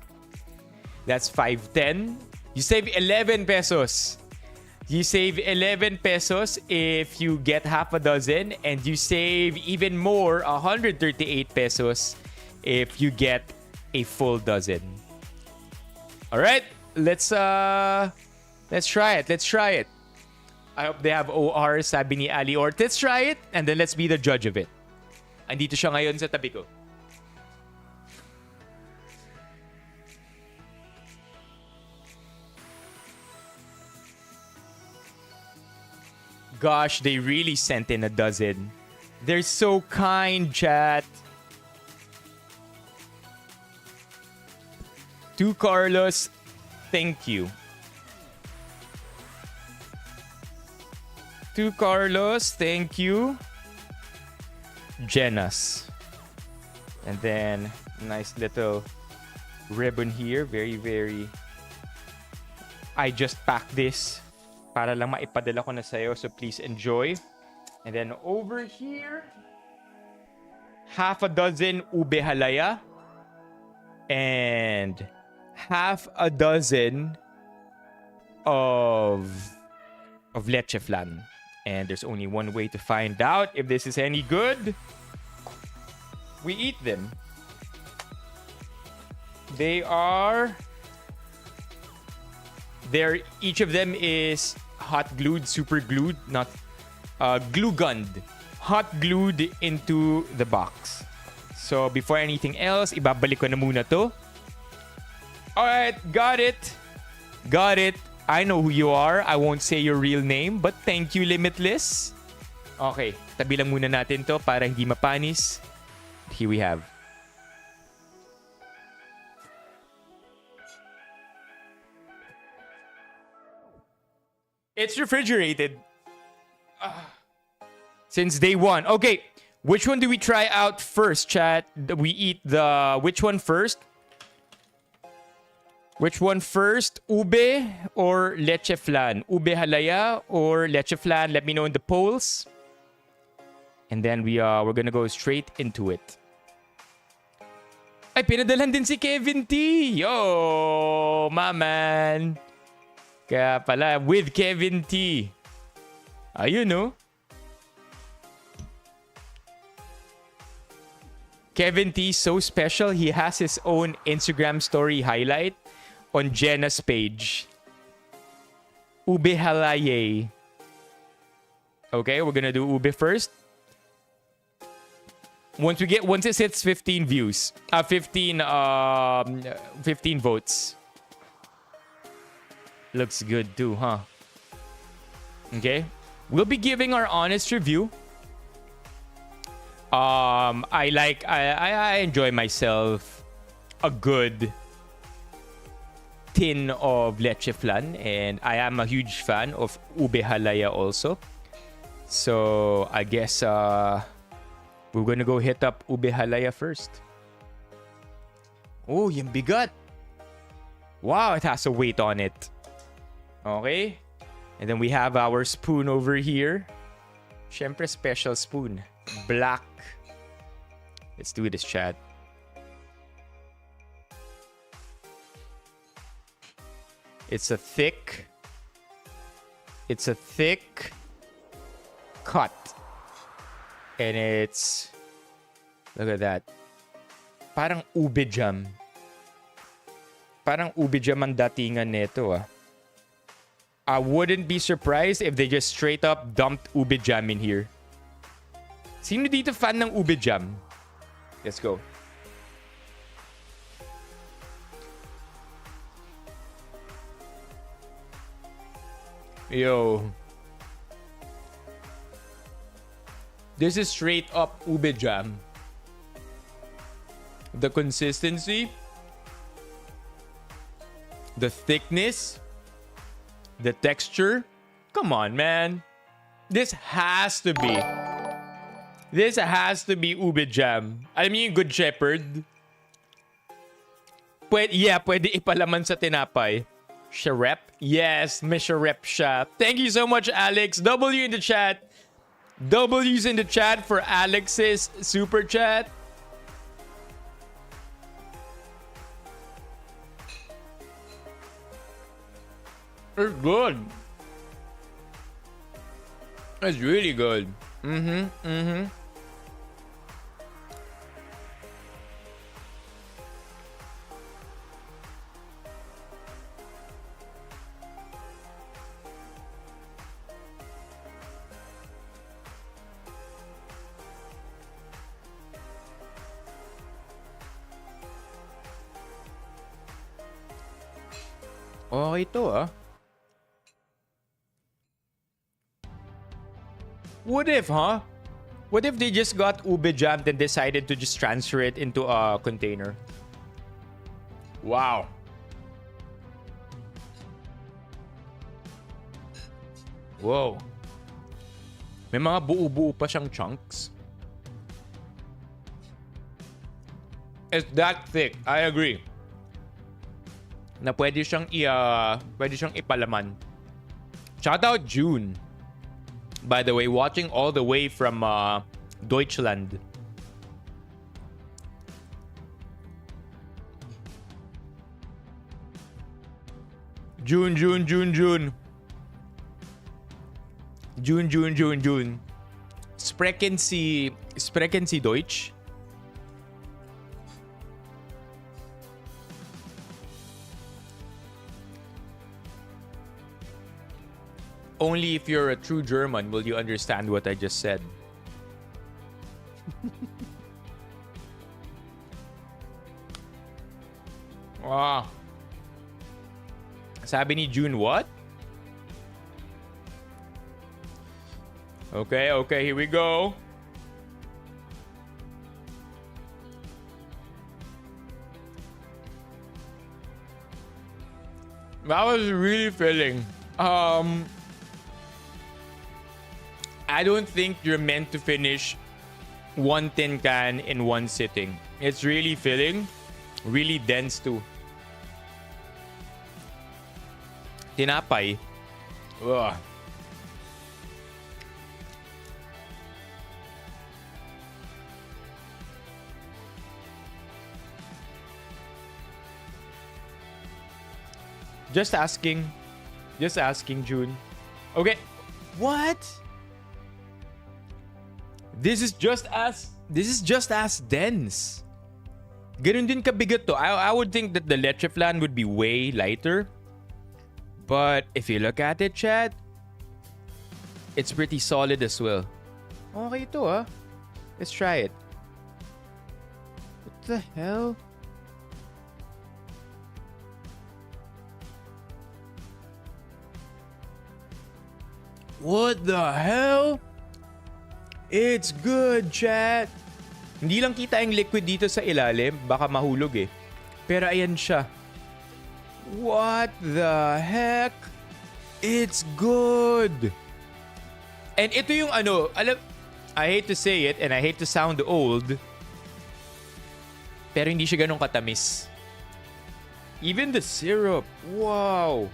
Speaker 1: That's 510. You save 11 pesos. You save 11 pesos if you get half a dozen. And you save even more, 138 pesos if you get a full dozen. Alright, let's try it. I hope they have OR, sabi ni Ali Ort. Let's try it, and then let's be the judge of it. Andito siya ngayon sa tabi ko. Gosh, they really sent in a dozen. They're so kind, chat. To Carlos, thank you. To Carlos, thank you. Jenna's. And then, nice little ribbon here. Very, very... I just packed this para lang maipadala ko na sa'yo. So please enjoy. And then over here, half a dozen ube halaya. And half a dozen of Leche Flan. And there's only one way to find out if this is any good. We eat them. Each of them is hot glued, super glued, not glue gunned. Hot glued into the box. So before anything else, ibabalik ko na muna to. Alright, got it. I know who you are. I won't say your real name, but thank you, Limitless. Okay, tabi lang muna natin to para hindi mapanis. Here we have. It's refrigerated. Since day one. Okay, which one do we try out first, chat? We eat which one first? Which one first? Ube or Leche Flan? Ube Halaya or Leche Flan? Let me know in the polls. And then we're gonna go straight into it. Ay, pinadalhan din si Kevin T. Yo, my man. Kaya pala, with Kevin T. Ayun, no? Kevin T is so special. He has his own Instagram story highlight on Jenna's page. Ube Halaya. Okay, we're gonna do ube first. Once it hits 15 views, 15 votes. Looks good too, huh? Okay, we'll be giving our honest review. I enjoy myself a good tin of Leche Flan, and I am a huge fan of Ube Halaya also. So I guess we're gonna go hit up Ube Halaya first. Oh, yung bigat. Wow, it has a weight on it. Okay. And then we have our spoon over here. Syempre, special spoon. Black. Let's do this, chat. It's a thick cut. And it's, look at that. Parang ube jam. Parang ube jam ang datingan nito, ah. I wouldn't be surprised if they just straight up dumped ube jam in here. Sino dito fan ng ube jam? Let's go. Yo. This is straight up ube jam. The consistency, the thickness, the texture. Come on, man. This has to be ube jam. Alam niyo yung Good Shepherd? Pwede ipalaman sa tinapay. Sharep? Yes, may sharep siya. Thank you so much, Alex. W in the chat. W's in the chat for Alex's super chat. It's good. It's really good. Okay to, ah. What if, huh? What if they just got ube jammed and decided to just transfer it into a container? Wow. Whoa. May mga buo-buo pa siyang chunks. It's that thick. I agree. Na pwede siyang ipalaman. Shout out June. By the way, watching all the way from Deutschland. June, June, June, June. June, June, June, June. Sprechen Sie Deutsch? Only if you're a true German will you understand what I just said. Wow. Sabi ni June what? Okay, here we go. That was really filling. I don't think you're meant to finish one tin can in one sitting. It's really filling, really dense too. Tinapay. Ugh. Just asking, June. Okay. What? This is just as dense. Ganun din kabigat to. I would think that the Leche Flan would be way lighter. But if you look at it, chat, it's pretty solid as well. Okay ito ah. Let's try it. What the hell? What the hell? It's good, chat. Hindi lang kita yung liquid dito sa ilalim. Baka mahulog eh. Pero ayan siya. What the heck? It's good. And ito yung ano, I hate to say it and I hate to sound old. Pero hindi siya ganun katamis. Even the syrup. Wow.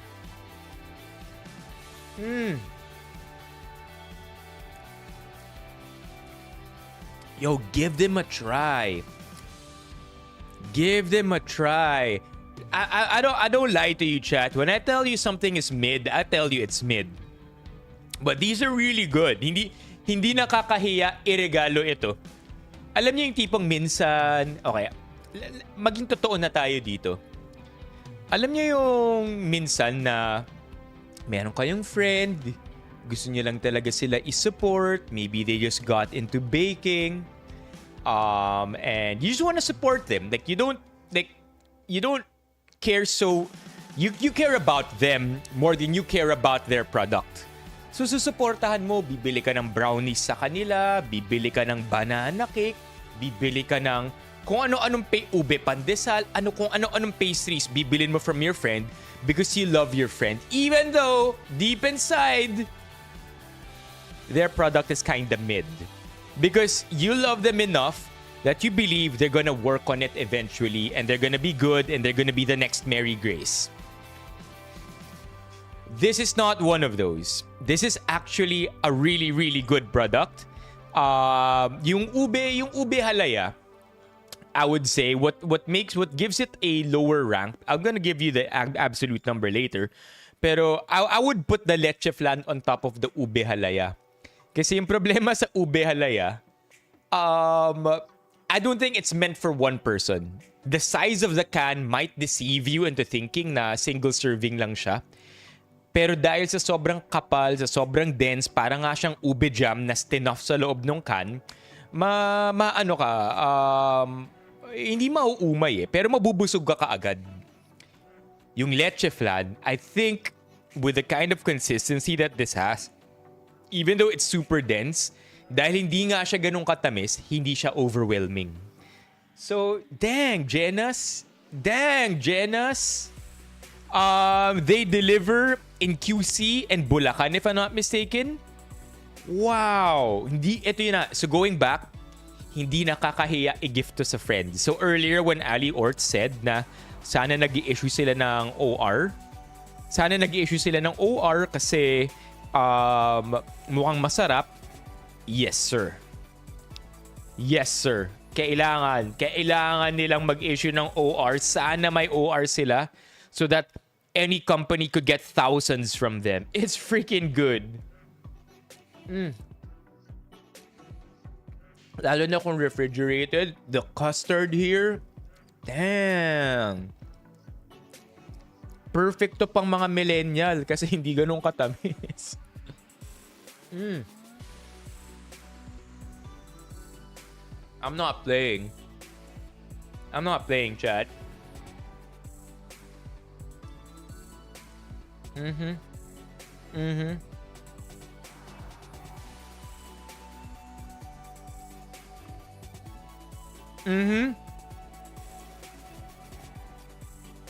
Speaker 1: Yo, give them a try. Give them a try. I don't lie to you, chat. When I tell you something is mid, I tell you it's mid. But these are really good. Hindi nakakahiya iregalo ito. Alam niyo yung tipong minsan, okay, maging totoo na tayo dito. Alam niyo yung minsan na meron kayong friend, gusto niyo lang talaga sila i-support, maybe they just got into baking, and you just want to support them. Like you don't care, so you care about them more than you care about their product. So susuportahan mo, bibili ka ng brownies sa kanila, bibili ka ng banana cake, bibili ka ng kung ano-anong ube pandesal, kung ano-anong pastries bibilin mo from your friend because you love your friend. Even though, deep inside, their product is kinda mid. Because you love them enough that you believe they're gonna work on it eventually and they're gonna be good and they're gonna be the next Mary Grace. This is not one of those. This is actually a really, really good product. Yung ube halaya, I would say what gives it a lower rank. I'm gonna give you the absolute number later. Pero I would put the Leche Flan on top of the ube halaya. Kasi yung problema sa ube halaya, I don't think it's meant for one person. The size of the can might deceive you into thinking na single serving lang siya. Pero dahil sa sobrang kapal, sa sobrang dense, parang nga siyang ube jam na stinoff sa loob ng can, hindi mauumay eh, pero mabubusog ka kaagad. Yung Leche Flan, I think with the kind of consistency that this has, even though it's super dense, dahil hindi nga siya ganun katamis, hindi siya overwhelming. So, dang, Jenas. They deliver in QC and Bulacan, if I'm not mistaken. Wow. Ito yun na. So, going back, hindi nakakahiya i-gift to sa friend. So, earlier when Ali Ort said na sana nag-i-issue sila ng OR. Sana nag-i-issue sila ng OR kasi mukhang masarap. Yes, sir. Yes, sir. Kailangan nilang mag-issue ng OR. Sana may OR sila so that any company could get thousands from them. It's freaking good. Lalo na kung refrigerated. The custard here. Damn. Perfect to pang mga millennial kasi hindi ganun katamis. I'm not playing. I'm not playing, chat.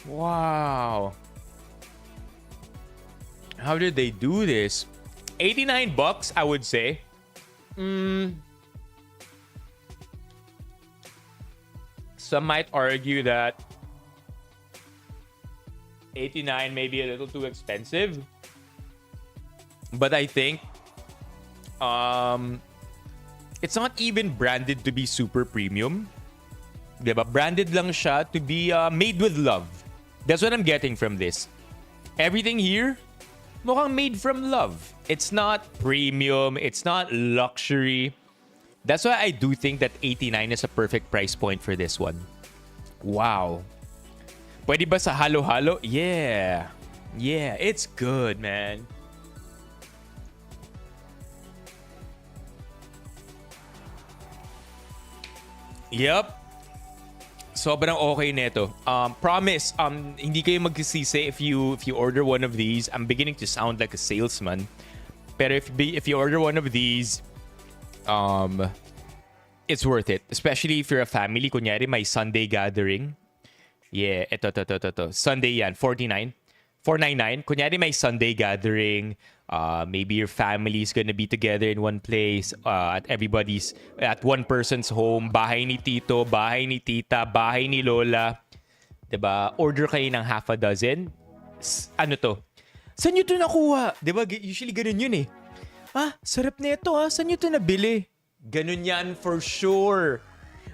Speaker 1: Wow. How did they do this? $89, I would say. Some might argue that 89 may be a little too expensive. But I think it's not even branded to be super premium. Diba? Branded lang siya to be made with love. That's what I'm getting from this. Everything here, mukhang made from love. It's not premium. It's not luxury. That's why I do think that 89 is a perfect price point for this one. Wow. Pwede ba sa halo-halo? Yeah. Yeah, it's good, man. Yep. Sobrang okay nito. Promise, hindi kayo magsisisi if you order one of these. I'm beginning to sound like a salesman. Pero if you order one of these, it's worth it. Especially if you're a family. Kunyari, may Sunday gathering. Yeah, ito. Sunday yan, $4.99. Kunyari, may Sunday gathering. Maybe your family's gonna be together in one place. At one person's home. Bahay ni tito, bahay ni tita, bahay ni lola. Diba? Order kayo ng half a dozen. Ano to? Saan nyo to nakuha? Diba? Usually ganun yun eh. Sarap na ito ha. Saan nyo to nabili? Ganun yan for sure.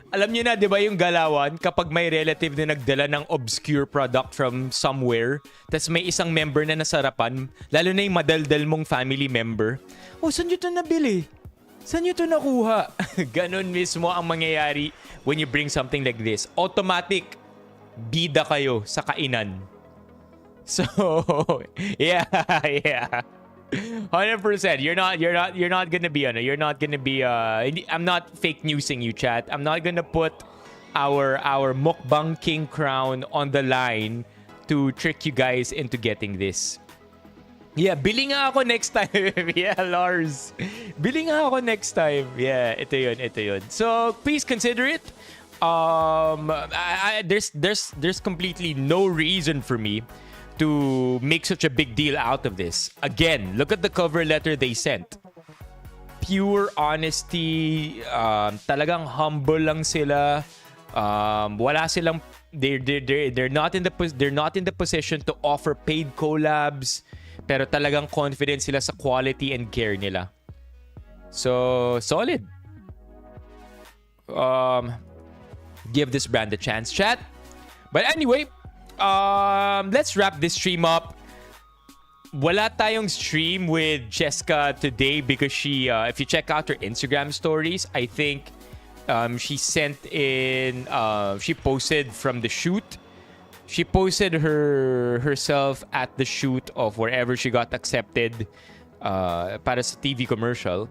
Speaker 1: Alam niyo na, di ba yung galawan, kapag may relative na nagdala ng obscure product from somewhere, tas may isang member na nasarapan, lalo na yung madaldal mong family member, saan nyo ito nabili? Saan nyo ito nakuha? Ganon mismo ang mangyayari when you bring something like this. Automatic, bida kayo sa kainan. So, yeah. 100%. You're not gonna be you're not gonna be I'm not fake newsing you, chat. I'm not gonna put our Mukbang King crown on the line to trick you guys into getting this. Yeah, bili nga ako next time. Yeah, Lars. Bili nga ako next time. Yeah, ito yun. So, please consider it. There's completely no reason for me to make such a big deal out of this. Again, look at the cover letter they sent. Pure honesty. Talagang humble lang sila. Wala silang. They're not in the position to offer paid collabs. Pero talagang confident sila sa quality and care nila. So solid. Give this brand a chance, chat. But anyway. Let's wrap this stream up. Wala tayong stream with Jessica today because she, if you check out her Instagram stories, I think she sent in, she posted from the shoot. She posted herself at the shoot of wherever she got accepted para sa TV commercial.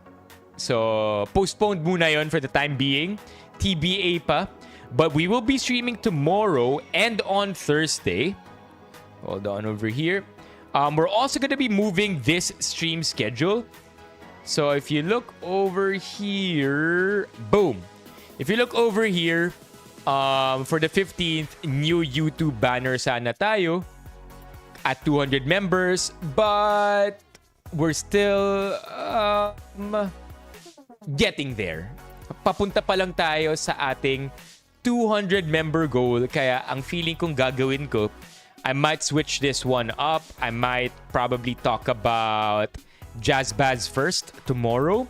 Speaker 1: So, postponed muna yon for the time being. TBA pa. But we will be streaming tomorrow and on Thursday. Hold on over here. We're also going to be moving this stream schedule. So if you look over here, boom. If you look over here, for the 15th, new YouTube banner sana tayo at 200 members. But we're still getting there. Papunta pa lang tayo sa ating 200 member goal. Kaya ang feeling kong gagawin ko, I might switch this one up. I might probably talk about Jazz Baz first tomorrow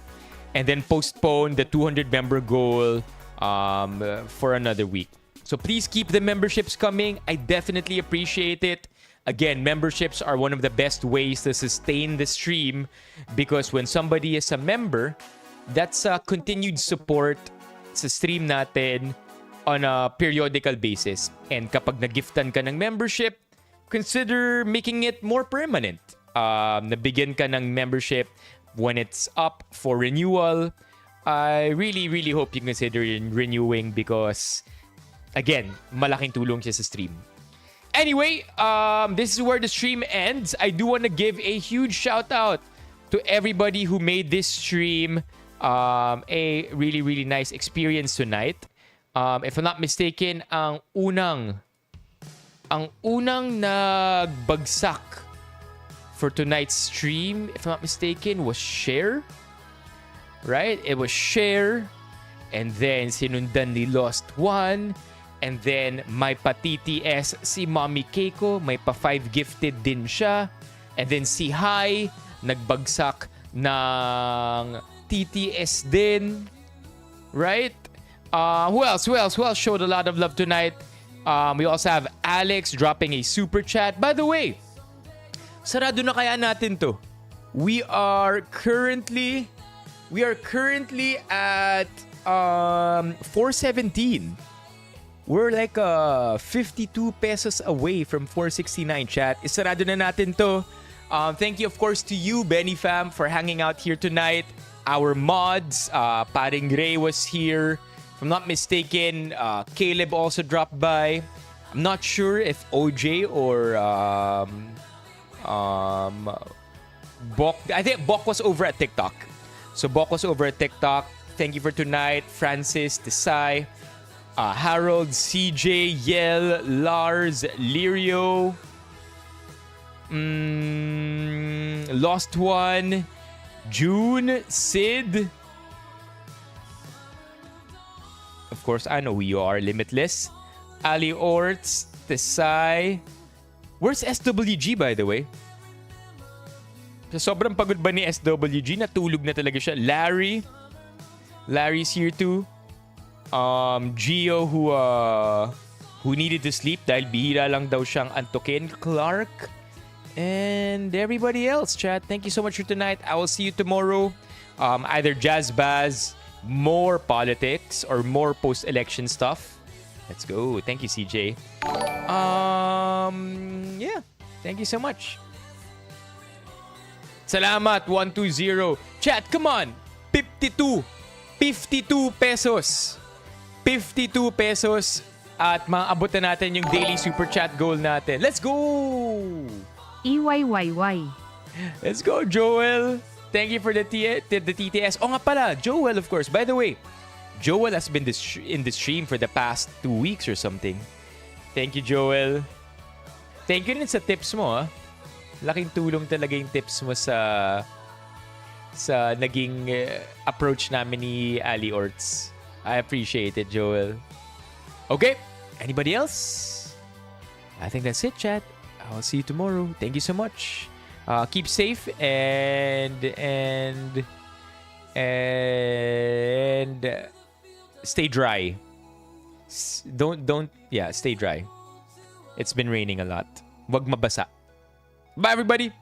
Speaker 1: and then postpone the 200 member goal for another week. So please keep the memberships coming. I definitely appreciate it. Again, memberships are one of the best ways to sustain the stream because when somebody is a member, that's a continued support sa stream natin on a periodical basis. And kapag nagiftan ka ng membership, consider making it more permanent. Nabigyan ka ng membership when it's up for renewal. I really, really hope you consider renewing because, again, malaking tulong siya sa stream. Anyway, this is where the stream ends. I do want to give a huge shout out to everybody who made this stream a really, really nice experience tonight. If I'm not mistaken, ang unang nagbagsak for tonight's stream, if I'm not mistaken, was Share. Right? It was Share. And then sinundan ni Lost One. And then may pa-TTS si Mommy Keiko. May pa-5 gifted din siya. And then si Hai nagbagsak ng TTS din. Right? Who else showed a lot of love tonight? We also have Alex dropping a super chat. By the way, sarado na kaya natin to? We are currently at 417. We're like 52 pesos away from 469, chat. Isarado na natin to. Thank you, of course, to you, Benny Fam, for hanging out here tonight. Our mods, Paring Ray was here. If I'm not mistaken, Caleb also dropped by. I'm not sure if OJ or Bok. I think Bok was over at TikTok. So Bok was over at TikTok. Thank you for tonight, Francis, Desai, Harold, CJ, Yel, Lars, Lirio, Lost One, June, Sid. Of course, I know who you are, Limitless. Ali Orts, Desai. Where's SWG, by the way? Sobrang pagod ba ni SWG? Natulog na talaga siya. Larry's here too. Gio who needed to sleep dahil bihira lang daw siyang antukin. Clark. And everybody else, chat. Thank you so much for tonight. I will see you tomorrow. Either Jazz Baz, more politics, or more post-election stuff. Let's go. Thank you, CJ. Yeah. Thank you so much. Salamat, 120. Chat, come on. 52 pesos. 52 pesos. At maabot na natin yung daily super chat goal natin. Let's go!
Speaker 2: EYYY.
Speaker 1: Let's go, Joel. Thank you for the TTS. Oh nga pala, Joel, of course. By the way, Joel has been in the stream for the past 2 weeks or something. Thank you, Joel. Thank you rin sa tips mo, Laking tulong talaga yung tips mo sa naging approach namin ni Ali Orts. I appreciate it, Joel. Okay, anybody else? I think that's it, chat. I'll see you tomorrow. Thank you so much. Keep safe and stay dry. Stay dry. It's been raining a lot. Wag mabasa. Bye, everybody.